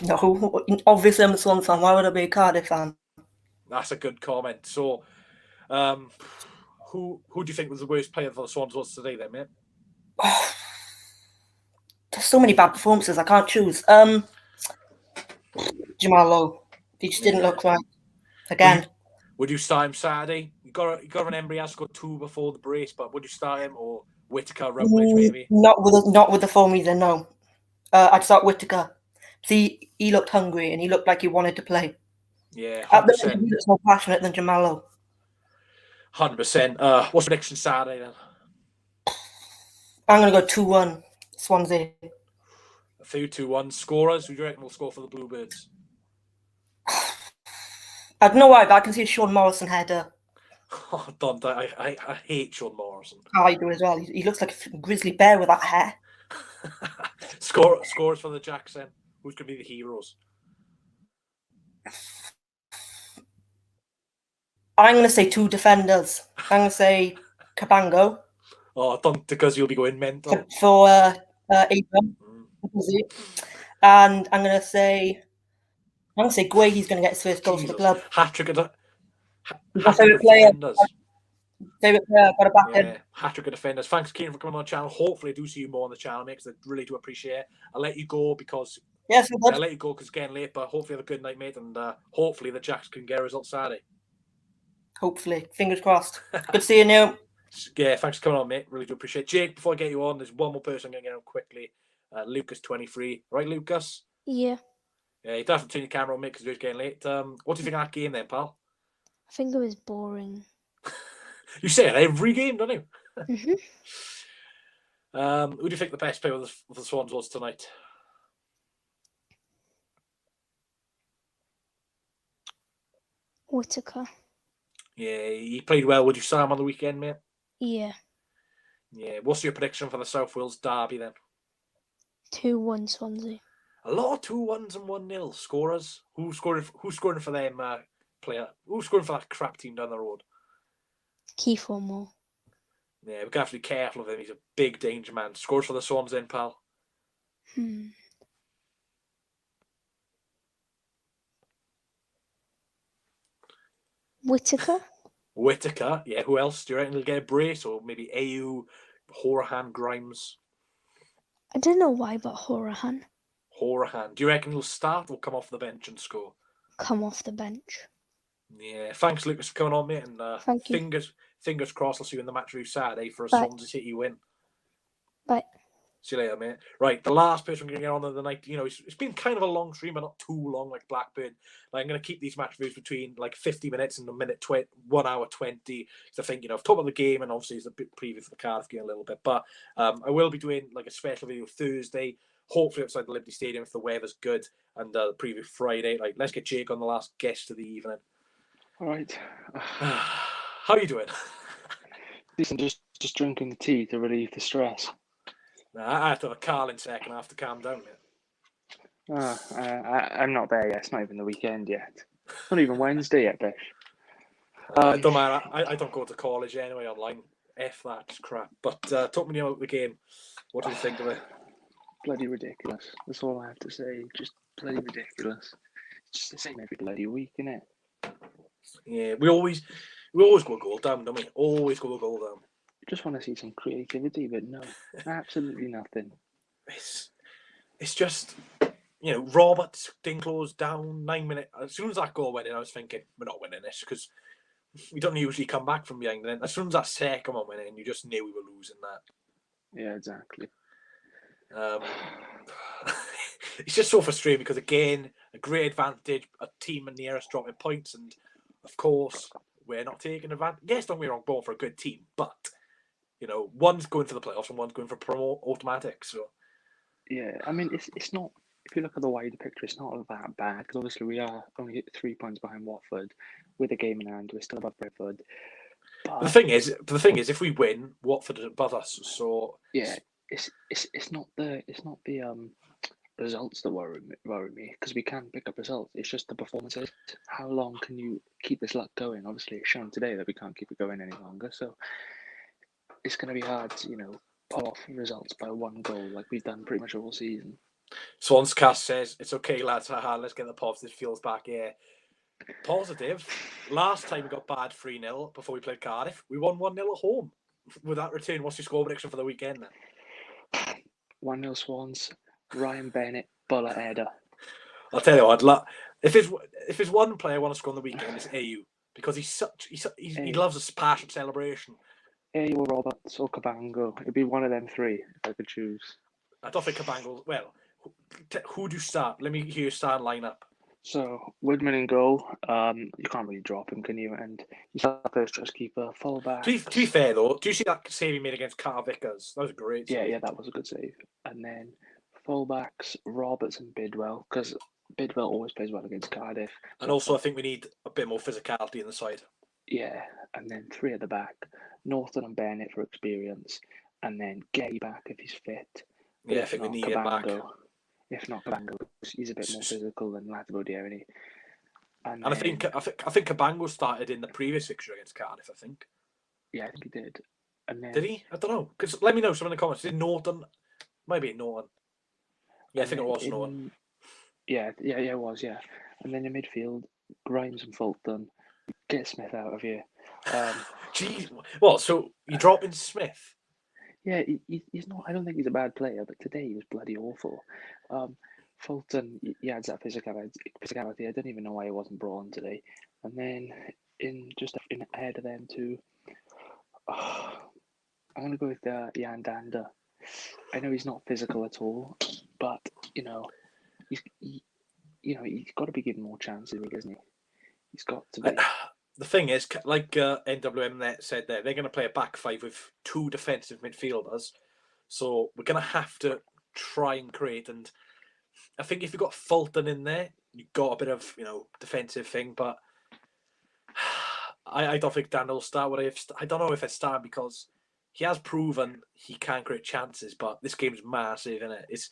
No, obviously I'm a Swans fan. Why would I be a Cardiff fan? That's a good comment. So, who do you think was the worst player for the Swans was today then, mate? There's so many bad performances. I can't choose. Jamal Lowe. He just didn't look right. Again. Would you start him Saturday? You got an Embry has got 2 before the brace, but would you start him or Whittaker, Routledge maybe? Not with the form either. No, I'd start Whittaker. See, he looked hungry and he looked like he wanted to play. Yeah, 100%. He looks more passionate than Jamal Lowe. 100%. What's prediction Saturday then? I'm gonna go 2-1 Swansea. 2-1 scorers. Who do you reckon will score for the Bluebirds? I don't know why, but I can see a Sean Morrison header. Oh, don't I hate Sean Morrison. Oh, I do as well. He looks like a grizzly bear with that hair. Scores for the Jackson. Who's going to be the heroes? I'm going to say 2 defenders. I'm going to say Cabango. Oh, don't, because you'll be going mental. For Abram. And I'm going to say Guay, he's going to get his first goal for the club. Hat-trick of favorite player. Defenders. Favorite player, got to back him. Hat-trick of defenders. Thanks, Kieran, for coming on the channel. Hopefully, I do see you more on the channel, mate, because I really do appreciate it. I'll let you go because I'll let you go because it's getting late, but hopefully have a good night, mate, and hopefully the Jacks can get a result Saturday. Hopefully. Fingers crossed. Good seeing you. Yeah, thanks for coming on, mate. Really do appreciate it. Jake, before I get you on, there's one more person I'm going to get on quickly. Lucas, 23. Right, Lucas? Yeah. Yeah, you don't have to turn your camera on, mate, because it's getting late. What do you think of that game then, pal? I think it was boring. You say it every game, don't you? Mm-hmm. Who do you think the best player of the Swans was tonight? Whittaker. Yeah, he played well. Would you say him on the weekend, mate? Yeah. Yeah. What's your prediction for the South Wales derby then? 2-1 Swansea. A lot of 2-1s and 1-0 scorers. Who's scoring for them player? Who's scoring for that crap team down the road? Keith Moore. Yeah, we're gonna have to be careful of him. He's a big danger man. Scores for the Swans then, pal. Whittaker. Yeah, who else? Do you reckon he'll get a brace? Or maybe AU, Horahan, Grimes? I don't know why, but Horahan. Do you reckon he'll start or come off the bench and score? Come off the bench. Yeah, thanks, Lucas, for coming on, mate. And Thank you. fingers crossed I'll see you in the match review Saturday for a Bye. Swansea City win. Bye. See you later, mate. Right, the last person we're going to get on of the night, it's been kind of a long stream, but not too long like Blackburn. Like, I'm going to keep these match reviews between like 50 minutes and 1 hour 20. Because I think, I've talked about the game and obviously it's a bit preview for the Cardiff game a little bit. But I will be doing like a special video Thursday, hopefully outside the Liberty Stadium if the weather's good, and the preview Friday. Like, let's get Jake on the last guest of the evening. All right. How are you doing? Decent, just drinking the tea to relieve the stress. I have to have a Carl in second. I have to calm down, mate. I'm not there yet. It's not even the weekend yet. It's not even Wednesday yet, Bish. It don't matter. I don't go to college anyway online. F that crap. But talk me about the game. What do you think of it? Bloody ridiculous. That's all I have to say. Just bloody ridiculous. It's just the same every bloody week, isn't it? Yeah, we always go a goal down, don't we? Always go a goal down. Just want to see some creativity, but no, absolutely nothing. It's just, Robert Dinklow's down 9 minutes. As soon as that goal went in, I was thinking, we're not winning this because we don't usually come back from behind. And then as soon as that second one went in, you just knew we were losing that. Yeah, exactly. It's just so frustrating because, again, a great advantage, a team in the air is dropping points, and of course, we're not taking advantage. Yes, don't get me wrong, going for a good team, but one's going for the playoffs and one's going for promo automatic. So, yeah, I mean, it's not. If you look at the wider picture, it's not that bad because obviously we are only 3 points behind Watford with a game in hand. We're still above Brentford. But the thing is, if we win, Watford is above us. So yeah, it's not the results that worry me because we can pick up results. It's just the performances. How long can you keep this luck going? Obviously, it's shown today that we can't keep it going any longer. So it's going to be hard to, pull off results by one goal like we've done pretty much all season. Swans cast says, it's okay, lads. Haha, let's get the positive feels back here. Positive. Last time we got bad 3-0 before we played Cardiff. We won 1-0 at home. With that return, what's your score prediction for the weekend then? 1-0 Swans, Ryan Bennett, bullet header. I'll tell you what, if there's one player I want to score on the weekend, it's AU. Because he loves a passion celebration. AU or Roberts or Cabango. It'd be one of them three if I could choose. I don't think Cabango. Well, who do you start? Let me hear your starting lineup. So Woodman in goal. You can't really drop him, can you? And he's our first trust keeper. Fullback. To be fair though, do you see that save he made against Cardiff? That was a great save. Yeah, that was a good save. And then fullbacks Roberts and Bidwell, because Bidwell always plays well against Cardiff. And also, I think we need a bit more physicality in the side. Yeah, and then 3 at the back, Norton and Bennett for experience, and then Gay back if he's fit. But yeah, I think we need him back. If not Cabango, he's a bit more physical than Latibodier, isn't he? And I think Cabango started in the previous fixture against Cardiff. I think. Yeah, I think he did. And then, did he? I don't know. Because let me know some in the comments. Did Norton? Maybe Norton. Yeah, I think it was Norton. Yeah, it was. Yeah, and then in midfield, Grimes and Fulton. Get Smith out of here. Jeez, what? So you drop in Smith? Yeah, he's not. I don't think he's a bad player, but today he was bloody awful. Fulton, he adds that physicality. I don't even know why he wasn't brought on today. And then in ahead of them too, I'm gonna go with Jan Danda. I know he's not physical at all, but he's got to be given more chances, isn't he? He's got to be. The thing is, like NWM said there, they're going to play a back 5 with 2 defensive midfielders. So we're going to have to try and create. And I think if you've got Fulton in there, you've got a bit of, defensive thing. But I don't think Dan will start. I don't know if it's starting because he has proven he can create chances. But this game's massive, isn't it? It's,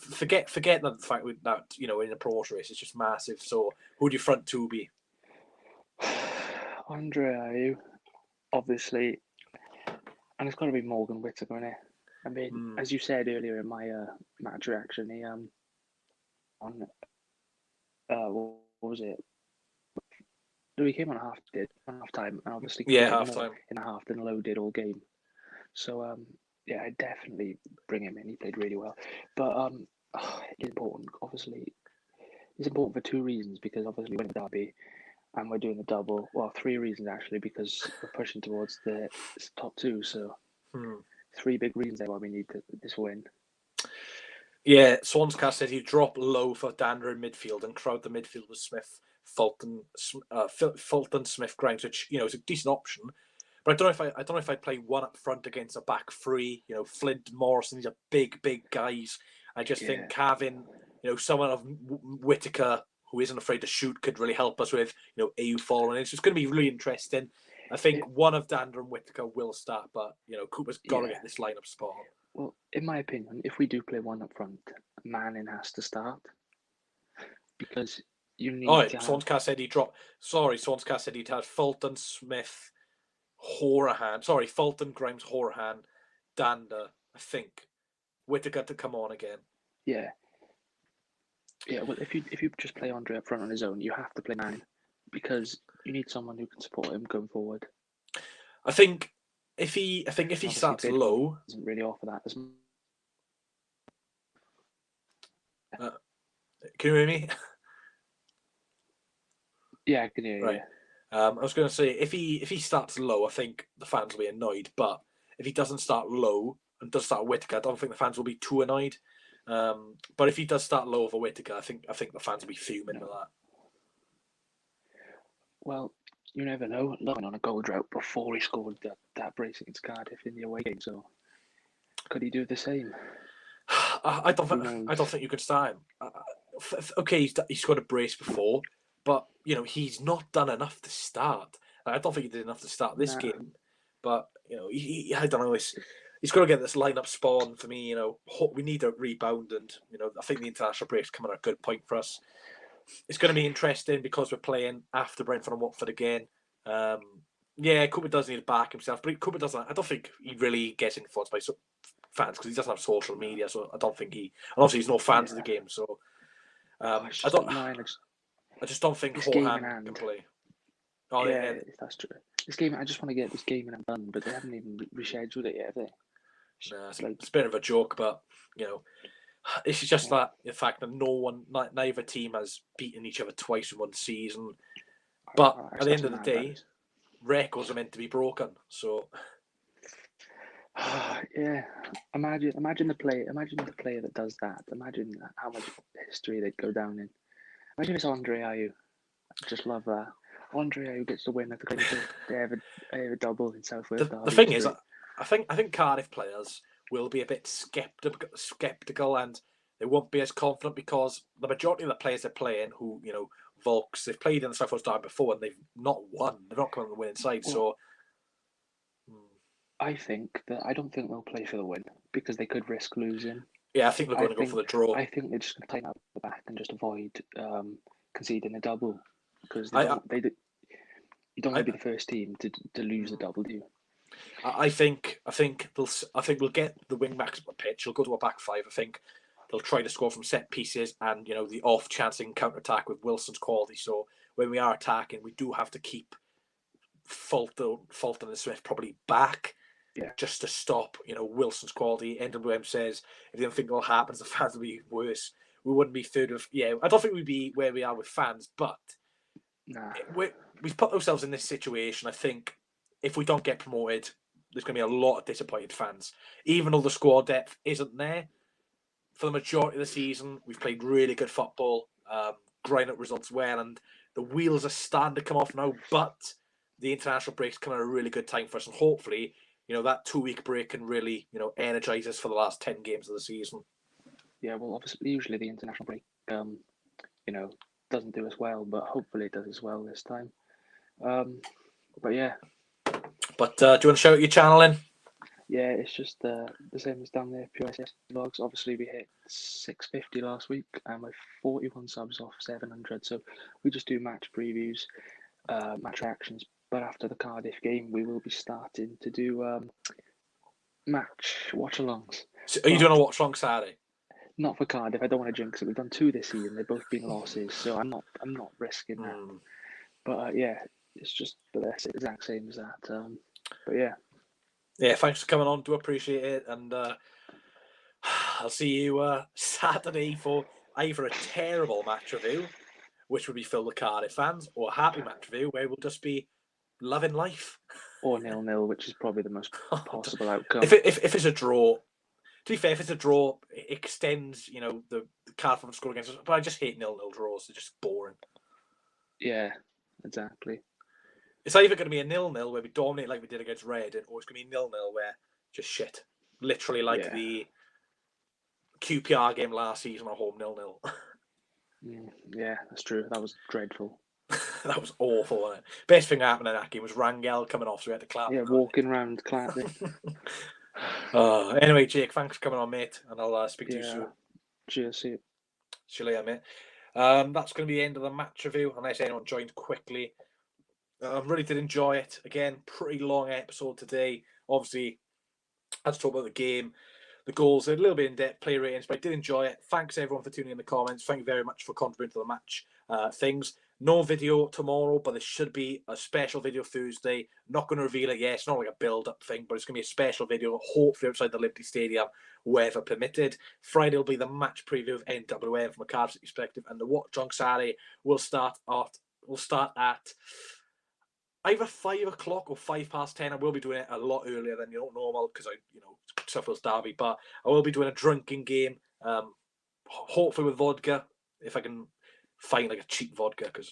forget the fact that, in a promotion race, it's just massive. So who do you front 2 be? Andre Ayew, obviously, and it's got to be Morgan Whittaker, innit? I mean, as you said earlier in my match reaction, he what was it? He came on half time, and obviously half time in a half than Lowe did all game. So yeah, I'd definitely bring him in. He played really well, but it's important. Obviously, it's important for 2 reasons because obviously we're in the derby. And we're doing the double. Well, 3 reasons actually, because we're pushing towards the top 2. So 3 big reasons there why we need this win. Yeah, Swanscast said he'd drop Low for Dander in midfield and crowd the midfield with Smith, Fulton, Smith, Grimes, which is a decent option. But I don't know if I'd play one up front against a back 3. Flint, Morrison, these are big guys. I just think having someone of Whittaker, who isn't afraid to shoot, could really help us with, AU following. It's just going to be really interesting. I think one of Dander and Whittaker will start, but, Cooper's got to get this lineup spot on. Well, in my opinion, if we do play one up front, Manning has to start. Because you need to Swanscast said he dropped... Sorry, Swanscast said he'd had Fulton, Smith, Horahan. Sorry, Fulton, Grimes, Horahan, Dander, I think. Whittaker to come on again. Yeah. Yeah, well, if you just play Andre up front on his own, you have to play Manning because you need someone who can support him going forward. I think if he starts low, doesn't really offer that. Can you hear me? Yeah, I can hear you. Right. I was going to say if he starts low, I think the fans will be annoyed. But if he doesn't start low and does start Whittaker, I don't think the fans will be too annoyed. But if he does start low over Whittaker, I think the fans will be fuming with that. Well, you never know. Went on a goal drought before he scored that brace against Cardiff in the away game. So could he do the same? I don't think you can start him. Okay, he's scored a brace before, but he's not done enough to start. I don't think he did enough to start this game. But I don't know. he's got to get this lineup spawn for me. We need a rebound, and I think the international break's coming at a good point for us. It's going to be interesting because we're playing after Brentford and Watford again. Cooper does need to back himself, but Cooper doesn't. I don't think he really gets influenced by fans because he doesn't have social media, so I don't think he. And obviously, he's no fans of the game, so I just don't think Horan can play. Oh, yeah, that's true. This game, I just want to get this game in and done, but they haven't even rescheduled it yet, have they? Nah, it's a bit of a joke, but it's just that the fact that neither team has beaten each other twice in one season. But at the end of the day, records are meant to be broken. So yeah, imagine the player that does that. Imagine how much history they'd go down in. Imagine it's Andre Ayew. I just love that. Andre Ayew gets the win at they ever double in South Wales. The thing is, I think Cardiff players will be a bit skeptical, and they won't be as confident because the majority of the players they're playing, who Volks, they've played in the South Wales Derby before and they've not won. They've not come on the winning side. So I don't think they'll play for the win because they could risk losing. Yeah, I think they're going to go for the draw. I think they're just going to tighten up the back and just avoid conceding a double because you don't want to be the first team to lose a double, do you? I think we'll get the wing backs up the pitch. We'll go to a back five. I think they'll try to score from set pieces and the off chance they can counter attack with Wilson's quality. So when we are attacking, we do have to keep Fulton and Smith probably back. Yeah. Just to stop, Wilson's quality. NWM says if they don't think it'll happen, the fans will be worse. We wouldn't be third of. Yeah, I don't think we'd be where we are with fans, but we've put ourselves in this situation. I think if we don't get promoted, there's going to be a lot of disappointed fans. Even though the squad depth isn't there, for the majority of the season, we've played really good football, grinding up results well, and the wheels are starting to come off now. But the international break's coming at a really good time for us, and hopefully, that 2-week break can really, energise us for the last 10 games of the season. Yeah, well, obviously, usually the international break, doesn't do us well, but hopefully it does as well this time. But yeah. But do you want to shout out your channel in? Yeah, it's just the same as down there, Pure SS Vlogs. Obviously, we hit 650 last week, and we're 41 subs off 700. So we just do match previews, match reactions. But after the Cardiff game, we will be starting to do match watch-alongs. So are you doing a watch-along Saturday? Not for Cardiff. I don't want to jinx it. We've done 2 this season. They've both been losses, so I'm not risking that. But yeah, it's just the exact same as that. But yeah. Yeah, thanks for coming on. Do appreciate it, and I'll see you Saturday for either a terrible match review, which would be filled with Cardiff fans, or a happy match review where we'll just be loving life. Or 0-0, which is probably the most possible outcome. If it's a draw, to be fair, if it's a draw, it extends, the Cardiff from score against us. But I just hate 0-0 draws. They're just boring. Yeah, exactly. It's either going to be a 0-0 where we dominate like we did against Reading, or it's going to be 0-0 where just shit. Literally like the QPR game last season at home, 0-0. Yeah, that's true. That was dreadful. That was awful, wasn't it? Best thing happened in that game was Rangel coming off, so we had to clap. Yeah, walking around clapping. Anyway, Jake, thanks for coming on, mate, and I'll speak to you soon. Cheers, see you. See you later, mate. That's going to be the end of the match review, unless anyone joined quickly. I really did enjoy it. Again, pretty long episode today. Obviously, I had to talk about the game, the goals, a little bit in depth, play ratings, but I did enjoy it. Thanks everyone for tuning in the comments. Thank you very much for contributing to the match things. No video tomorrow, but there should be a special video Thursday. Not going to reveal it yet. It's not like a build-up thing, but it's going to be a special video, hopefully outside the Liberty Stadium, weather permitted. Friday will be the match preview of NWM from a Cardiff perspective, and the watch on Saturday will start at either 5 o'clock or 10:05. I will be doing it a lot earlier than normal because South Wales Derby, but I will be doing a drinking game, hopefully with vodka, if I can find like a cheap vodka, because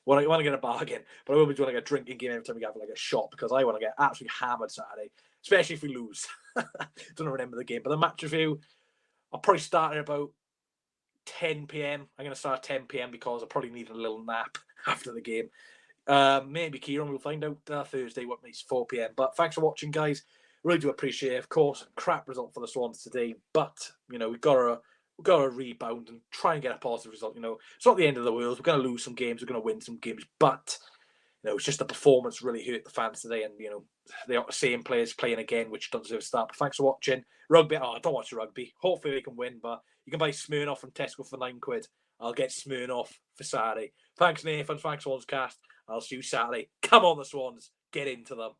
want to get a bargain. But I will be doing like a drinking game every time we have like a shot, because I want to get absolutely hammered Saturday, especially if we lose. Don't remember the game, but the match review, I'll probably start at about 10 p.m. I'm going to start at 10 p.m. because I probably need a little nap after the game. Maybe Kieran, we'll find out Thursday what makes 4 p.m. But thanks for watching, guys. Really do appreciate it. Of course, crap result for the Swans today, but we've got to rebound and try and get a positive result. It's not the end of the world. We're going to lose some games. We're going to win some games, but it's just the performance really hurt the fans today, and they are the same players playing again, which doesn't deserve a start. But thanks for watching rugby. I don't watch rugby. Hopefully we can win, but you can buy Smirnoff from Tesco for £9. I'll get Smirnoff for Saturday. Thanks, Nathan. Thanks, Swans Cast. I'll see you Saturday. Come on, the Swans. Get into them.